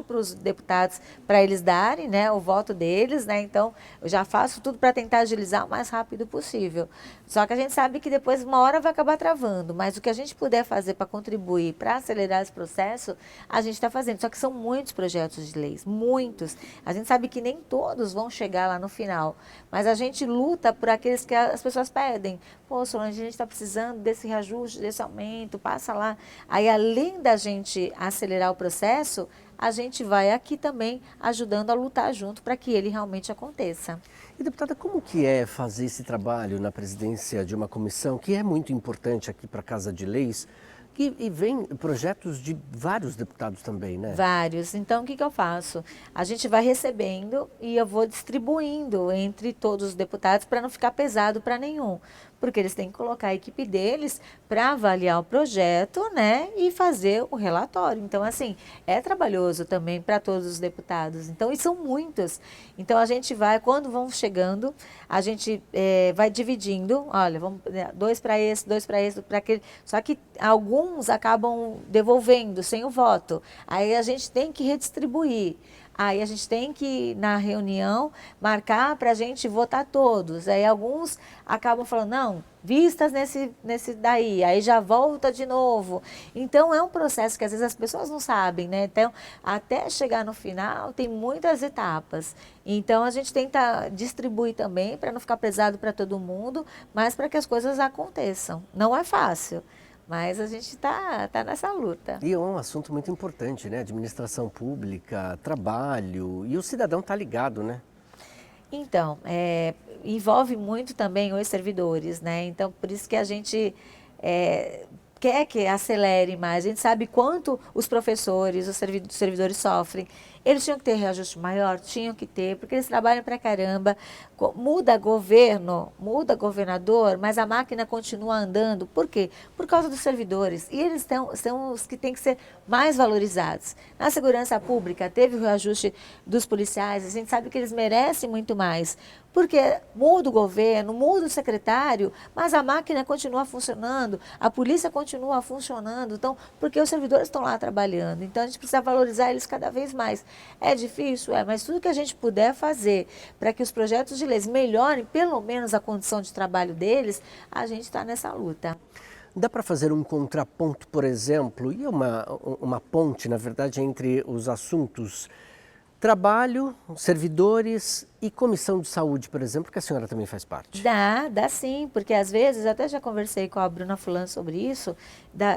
para os deputados para eles darem, né, o voto deles, né? Então, eu já faço tudo para tentar agilizar o mais rápido possível. Só que a gente sabe que depois, uma hora vai acabar travando, mas o que a gente puder fazer para contribuir, para acelerar esse processo, a gente está fazendo. Só que são muitos projetos de leis, muitos. A gente sabe que nem todos vão chegar lá no final, mas a gente luta por aqueles que as pessoas pedem. Pô, Solange, a gente está precisando desse reajuste, desse aumento, passa lá. Aí, além da gente acelerar o processo, a gente vai aqui também ajudando a lutar junto para que ele realmente aconteça. E, deputada, como que é fazer esse trabalho na presidência de uma comissão, que é muito importante aqui para a Casa de Leis, e vem projetos de vários deputados também, né? Vários. Então, o que eu faço? A gente vai recebendo e eu vou distribuindo entre todos os deputados para não ficar pesado para nenhum. Porque eles têm que colocar a equipe deles para avaliar o projeto, né, e fazer o relatório. Então, assim, é trabalhoso também para todos os deputados. Então, e são muitos. Então, a gente vai, quando vão chegando, a gente vai dividindo. Olha, vamos 2 para esse, 2 para aquele. Só que alguns acabam devolvendo sem o voto. Aí a gente tem que redistribuir. Aí a gente tem que, na reunião, marcar para a gente votar todos. Aí alguns acabam falando, não, vistas nesse daí, aí já volta de novo. Então, é um processo que às vezes as pessoas não sabem, né? Então, até chegar no final, tem muitas etapas. Então, a gente tenta distribuir também, para não ficar pesado para todo mundo, mas para que as coisas aconteçam. Não é fácil. Mas a gente está nessa luta. E é um assunto muito importante, né? Administração pública, trabalho, e o cidadão está ligado, né? Então, envolve muito também os servidores, né? Então, por isso que a gente quer que acelere mais. A gente sabe quanto os professores, os servidores sofrem. Eles tinham que ter reajuste maior? Tinham que ter, porque eles trabalham pra caramba. Muda governo, muda governador, mas a máquina continua andando. Por quê? Por causa dos servidores. E eles são os que têm que ser mais valorizados. Na segurança pública, teve o reajuste dos policiais, a gente sabe que eles merecem muito mais. Porque muda o governo, muda o secretário, mas a máquina continua funcionando, a polícia continua funcionando, então, porque os servidores estão lá trabalhando. Então, a gente precisa valorizar eles cada vez mais. É difícil? Mas tudo que a gente puder fazer para que os projetos de leis melhorem, pelo menos a condição de trabalho deles, a gente está nessa luta. Dá para fazer um contraponto, por exemplo, e uma ponte, na verdade, entre os assuntos trabalho, servidores e comissão de saúde, por exemplo, que a senhora também faz parte? Dá sim, porque às vezes, até já conversei com a Bruna Fulano sobre isso,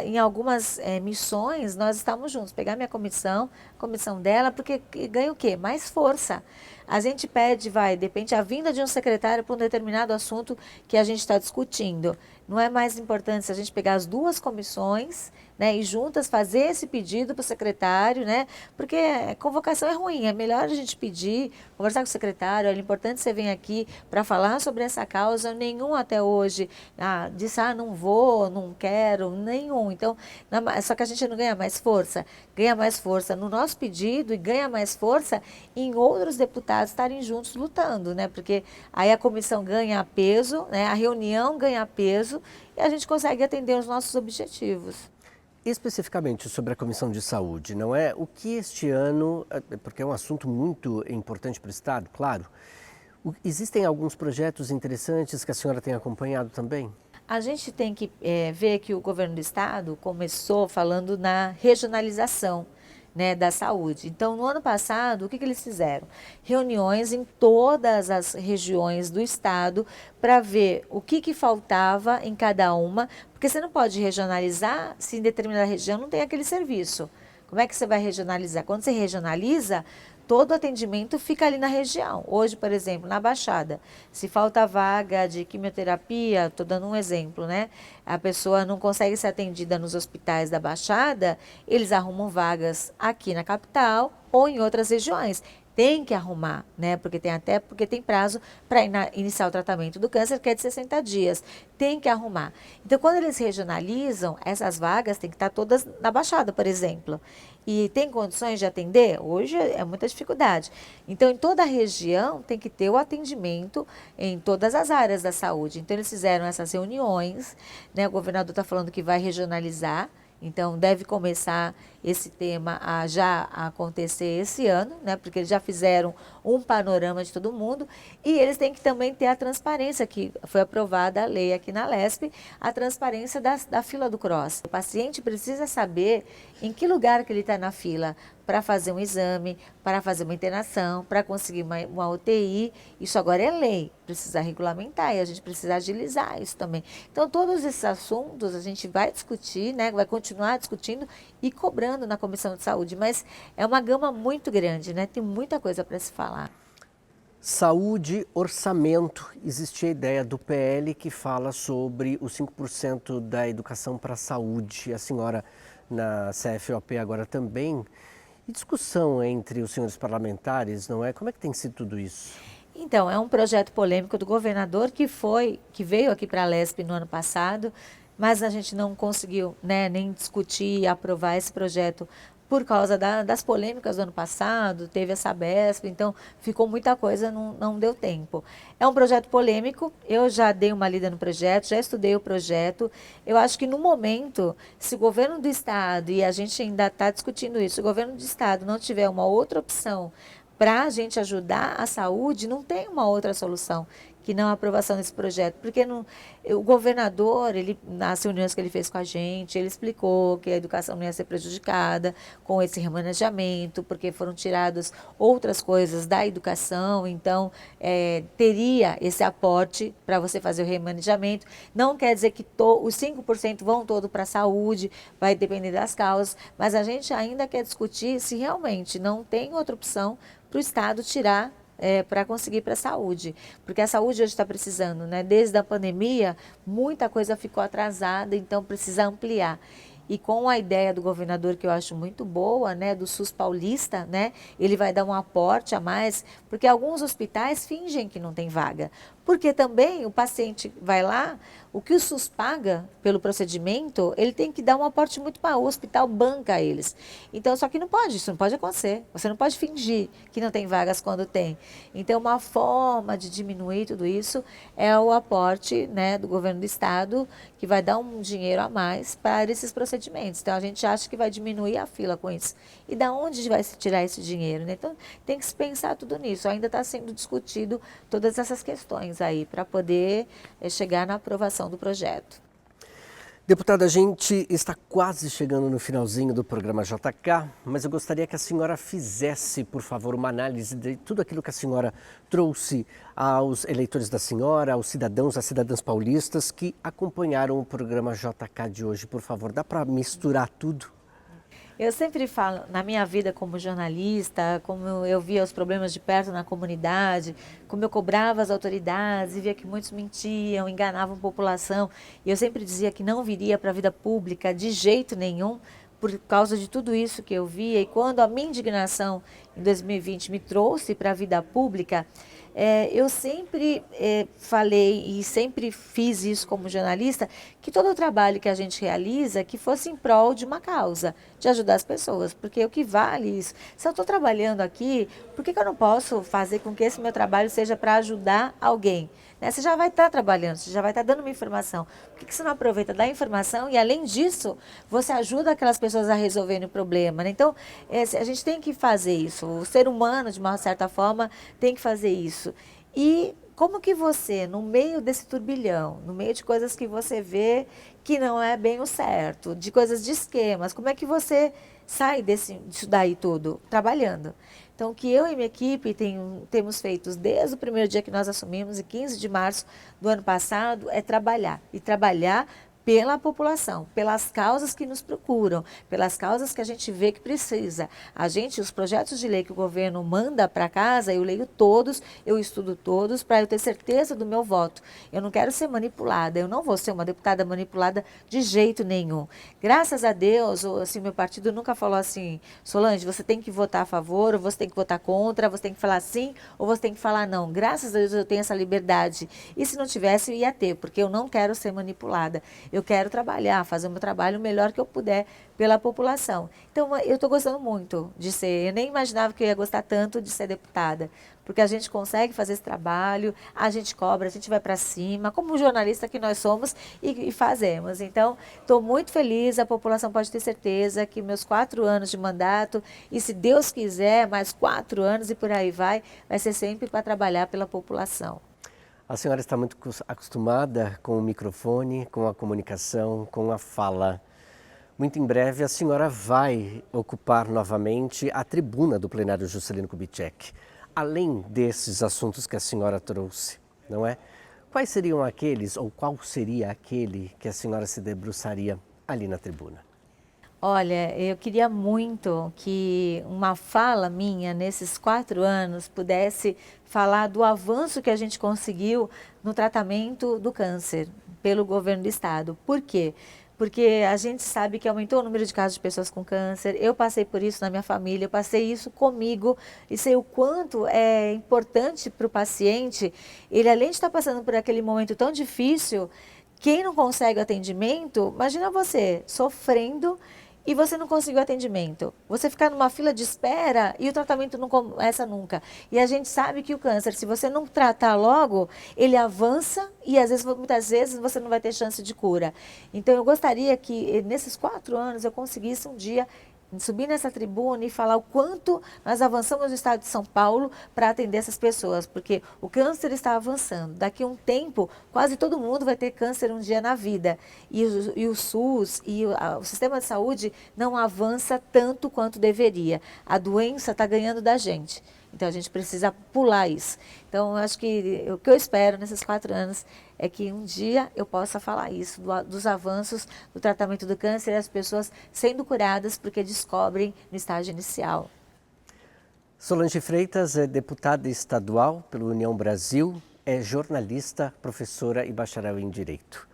em algumas missões nós estamos juntos, pegar minha comissão dela, porque ganha o quê? Mais força. A gente pede, de repente, a vinda de um secretário para um determinado assunto que a gente está discutindo. Não é mais importante se a gente pegar as duas comissões, né, e juntas fazer esse pedido para o secretário, né, porque convocação é ruim, é melhor a gente pedir, conversar com o secretário, é importante você vir aqui para falar sobre essa causa. Nenhum até hoje disse, não vou, não quero, nenhum. Então, só que a gente não ganha mais força no nosso pedido e ganha mais força em outros deputados estarem juntos lutando, né, porque aí a comissão ganha peso, né, a reunião ganha peso e a gente consegue atender os nossos objetivos. Especificamente sobre a Comissão de Saúde, não é? O que este ano, porque é um assunto muito importante para o Estado, claro, existem alguns projetos interessantes que a senhora tem acompanhado também? A gente tem que ver que o governo do Estado começou falando na regionalização, né, da saúde. Então, no ano passado, o que eles fizeram? Reuniões em todas as regiões do estado para ver o que faltava em cada uma, porque você não pode regionalizar se em determinada região não tem aquele serviço. Como é que você vai regionalizar? Quando você regionaliza, todo o atendimento fica ali na região. Hoje, por exemplo, na Baixada, se falta vaga de quimioterapia, estou dando um exemplo, né? A pessoa não consegue ser atendida nos hospitais da Baixada, eles arrumam vagas aqui na capital ou em outras regiões. Tem que arrumar, né? Porque tem prazo para iniciar o tratamento do câncer, que é de 60 dias. Tem que arrumar. Então, quando eles regionalizam, essas vagas têm que estar todas na Baixada, por exemplo. E tem condições de atender? Hoje é muita dificuldade. Então, em toda a região tem que ter o atendimento em todas as áreas da saúde. Então, eles fizeram essas reuniões, né? O governador está falando que vai regionalizar. Então, deve começar esse tema a já acontecer esse ano, né? Porque eles já fizeram um panorama de todo mundo e eles têm que também ter a transparência, que foi aprovada a lei aqui na LESP, a transparência da fila do CROSS. O paciente precisa saber em que lugar que ele está na fila para fazer um exame, para fazer uma internação, para conseguir uma UTI. Isso agora é lei, precisa regulamentar e a gente precisa agilizar isso também. Então, todos esses assuntos a gente vai discutir, né? Vai continuar discutindo e cobrando na Comissão de Saúde, mas é uma gama muito grande, né? Tem muita coisa para se falar. Saúde, orçamento. Existe a ideia do PL que fala sobre os 5% da educação para a saúde. A senhora na CFOP agora também. E discussão entre os senhores parlamentares, não é? Como é que tem sido tudo isso? Então, é um projeto polêmico do governador que veio aqui para a LESP no ano passado, mas a gente não conseguiu, né, nem discutir e aprovar esse projeto por causa das polêmicas do ano passado, teve essa Sabesp, então ficou muita coisa, não deu tempo. É um projeto polêmico, eu já dei uma lida no projeto, já estudei o projeto. Eu acho que no momento, se o governo do estado, e a gente ainda está discutindo isso, se o governo do estado não tiver uma outra opção para a gente ajudar a saúde, não tem uma outra solução que não a aprovação desse projeto, porque o governador, nas reuniões que ele fez com a gente, ele explicou que a educação não ia ser prejudicada com esse remanejamento, porque foram tiradas outras coisas da educação, então teria esse aporte para você fazer o remanejamento. Não quer dizer que os 5% vão todo para a saúde, vai depender das causas, mas a gente ainda quer discutir se realmente não tem outra opção para o Estado tirar para conseguir para a saúde, porque a saúde hoje está precisando, né? Desde a pandemia, muita coisa ficou atrasada, então precisa ampliar. E com a ideia do governador, que eu acho muito boa, né, do SUS paulista, né, ele vai dar um aporte a mais, porque alguns hospitais fingem que não tem vaga. Porque também o paciente vai lá, o que o SUS paga pelo procedimento, ele tem que dar um aporte muito maior, o hospital banca eles. Então, só que não pode, isso não pode acontecer. Você não pode fingir que não tem vagas quando tem. Então, uma forma de diminuir tudo isso é o aporte, né, do governo do estado, que vai dar um dinheiro a mais para esses procedimentos. Então, a gente acha que vai diminuir a fila com isso. E da onde vai se tirar esse dinheiro, né? Então, tem que se pensar tudo nisso. Ainda está sendo discutido todas essas questões aí para poder chegar na aprovação do projeto. Deputada, a gente está quase chegando no finalzinho do programa JK, mas eu gostaria que a senhora fizesse, por favor, uma análise de tudo aquilo que a senhora trouxe aos eleitores da senhora, aos cidadãos, às cidadãs paulistas que acompanharam o programa JK de hoje. Por favor, dá para misturar tudo? Eu sempre falo, na minha vida como jornalista, como eu via os problemas de perto na comunidade, como eu cobrava as autoridades e via que muitos mentiam, enganavam a população. E eu sempre dizia que não viria para a vida pública de jeito nenhum, por causa de tudo isso que eu via. E quando a minha indignação em 2020 me trouxe para a vida pública, eu sempre falei e sempre fiz isso como jornalista, que todo o trabalho que a gente realiza, que fosse em prol de uma causa, de ajudar as pessoas, porque o que vale isso? Se eu estou trabalhando aqui, por que eu não posso fazer com que esse meu trabalho seja para ajudar alguém? Né? Você já vai estar trabalhando, você já vai estar dando uma informação. Por que você não aproveita da informação e, além disso, você ajuda aquelas pessoas a resolverem o problema? Né? Então, a gente tem que fazer isso. O ser humano, de uma certa forma, tem que fazer isso. E como que você, no meio desse turbilhão, no meio de coisas que você vê que não é bem o certo, de coisas de esquemas, como é que você sai disso daí tudo? Trabalhando. Então, o que eu e minha equipe temos feito desde o primeiro dia que nós assumimos, em 15 de março do ano passado, é trabalhar. E trabalhar pela população, pelas causas que nos procuram, pelas causas que a gente vê que precisa. Os projetos de lei que o governo manda para casa, eu leio todos, eu estudo todos, para eu ter certeza do meu voto. Eu não quero ser manipulada, eu não vou ser uma deputada manipulada de jeito nenhum. Graças a Deus, assim, meu partido nunca falou assim, Solange, você tem que votar a favor, ou você tem que votar contra, você tem que falar sim, ou você tem que falar não. Graças a Deus eu tenho essa liberdade. E se não tivesse, eu ia ter, porque eu não quero ser manipulada. Eu quero trabalhar, fazer o meu trabalho o melhor que eu puder pela população. Então, eu estou gostando muito de ser. Eu nem imaginava que eu ia gostar tanto de ser deputada, porque a gente consegue fazer esse trabalho, a gente cobra, a gente vai para cima, como jornalista que nós somos e fazemos. Então, estou muito feliz, a população pode ter certeza que meus 4 anos de mandato, e se Deus quiser, mais 4 anos e por aí vai ser sempre para trabalhar pela população. A senhora está muito acostumada com o microfone, com a comunicação, com a fala. Muito em breve a senhora vai ocupar novamente a tribuna do plenário Juscelino Kubitschek. Além desses assuntos que a senhora trouxe, não é? Quais seriam aqueles, ou qual seria aquele que a senhora se debruçaria ali na tribuna? Olha, eu queria muito que uma fala minha nesses 4 anos pudesse falar do avanço que a gente conseguiu no tratamento do câncer pelo governo do estado. Por quê? Porque a gente sabe que aumentou o número de casos de pessoas com câncer. Eu passei por isso na minha família, eu passei isso comigo e sei o quanto é importante para o paciente. Ele, além de estar passando por aquele momento tão difícil, quem não consegue o atendimento, imagina você sofrendo e você não conseguiu atendimento. Você ficar numa fila de espera e o tratamento não começa nunca. E a gente sabe que o câncer, se você não tratar logo, ele avança e muitas vezes você não vai ter chance de cura. Então eu gostaria que nesses 4 anos eu conseguisse um dia subir nessa tribuna e falar o quanto nós avançamos no estado de São Paulo para atender essas pessoas, porque o câncer está avançando. Daqui a um tempo, quase todo mundo vai ter câncer um dia na vida. E o SUS e o sistema de saúde não avança tanto quanto deveria. A doença está ganhando da gente. Então, a gente precisa pular isso. Então, eu acho que o que eu espero nesses 4 anos é que um dia eu possa falar isso, dos avanços do tratamento do câncer e as pessoas sendo curadas porque descobrem no estágio inicial. Solange Freitas é deputada estadual pela União Brasil, é jornalista, professora e bacharel em Direito.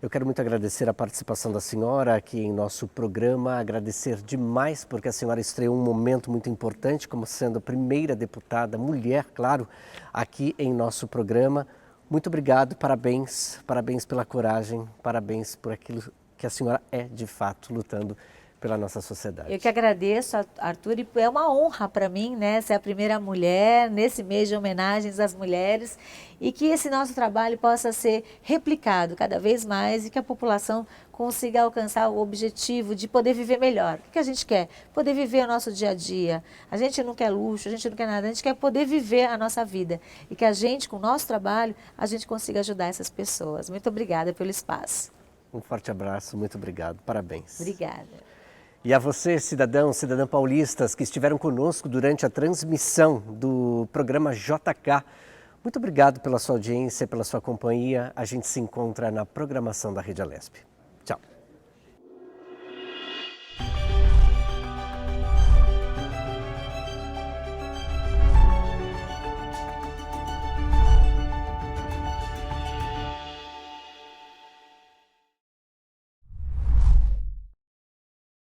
Eu quero muito agradecer a participação da senhora aqui em nosso programa, agradecer demais porque a senhora estreou um momento muito importante, como sendo a primeira deputada mulher, claro, aqui em nosso programa. Muito obrigado, parabéns, parabéns pela coragem, parabéns por aquilo que a senhora é de fato, lutando pela nossa sociedade. Eu que agradeço, Arthur, e é uma honra para mim, né, ser a primeira mulher nesse mês de homenagens às mulheres e que esse nosso trabalho possa ser replicado cada vez mais e que a população consiga alcançar o objetivo de poder viver melhor. O que a gente quer? Poder viver o nosso dia a dia. A gente não quer luxo, a gente não quer nada, a gente quer poder viver a nossa vida e que a gente, com o nosso trabalho, a gente consiga ajudar essas pessoas. Muito obrigada pelo espaço. Um forte abraço, muito obrigado, parabéns. Obrigada. E a você, cidadão, cidadã paulistas que estiveram conosco durante a transmissão do programa JK, muito obrigado pela sua audiência, pela sua companhia. A gente se encontra na programação da Rede Alesp. Tchau.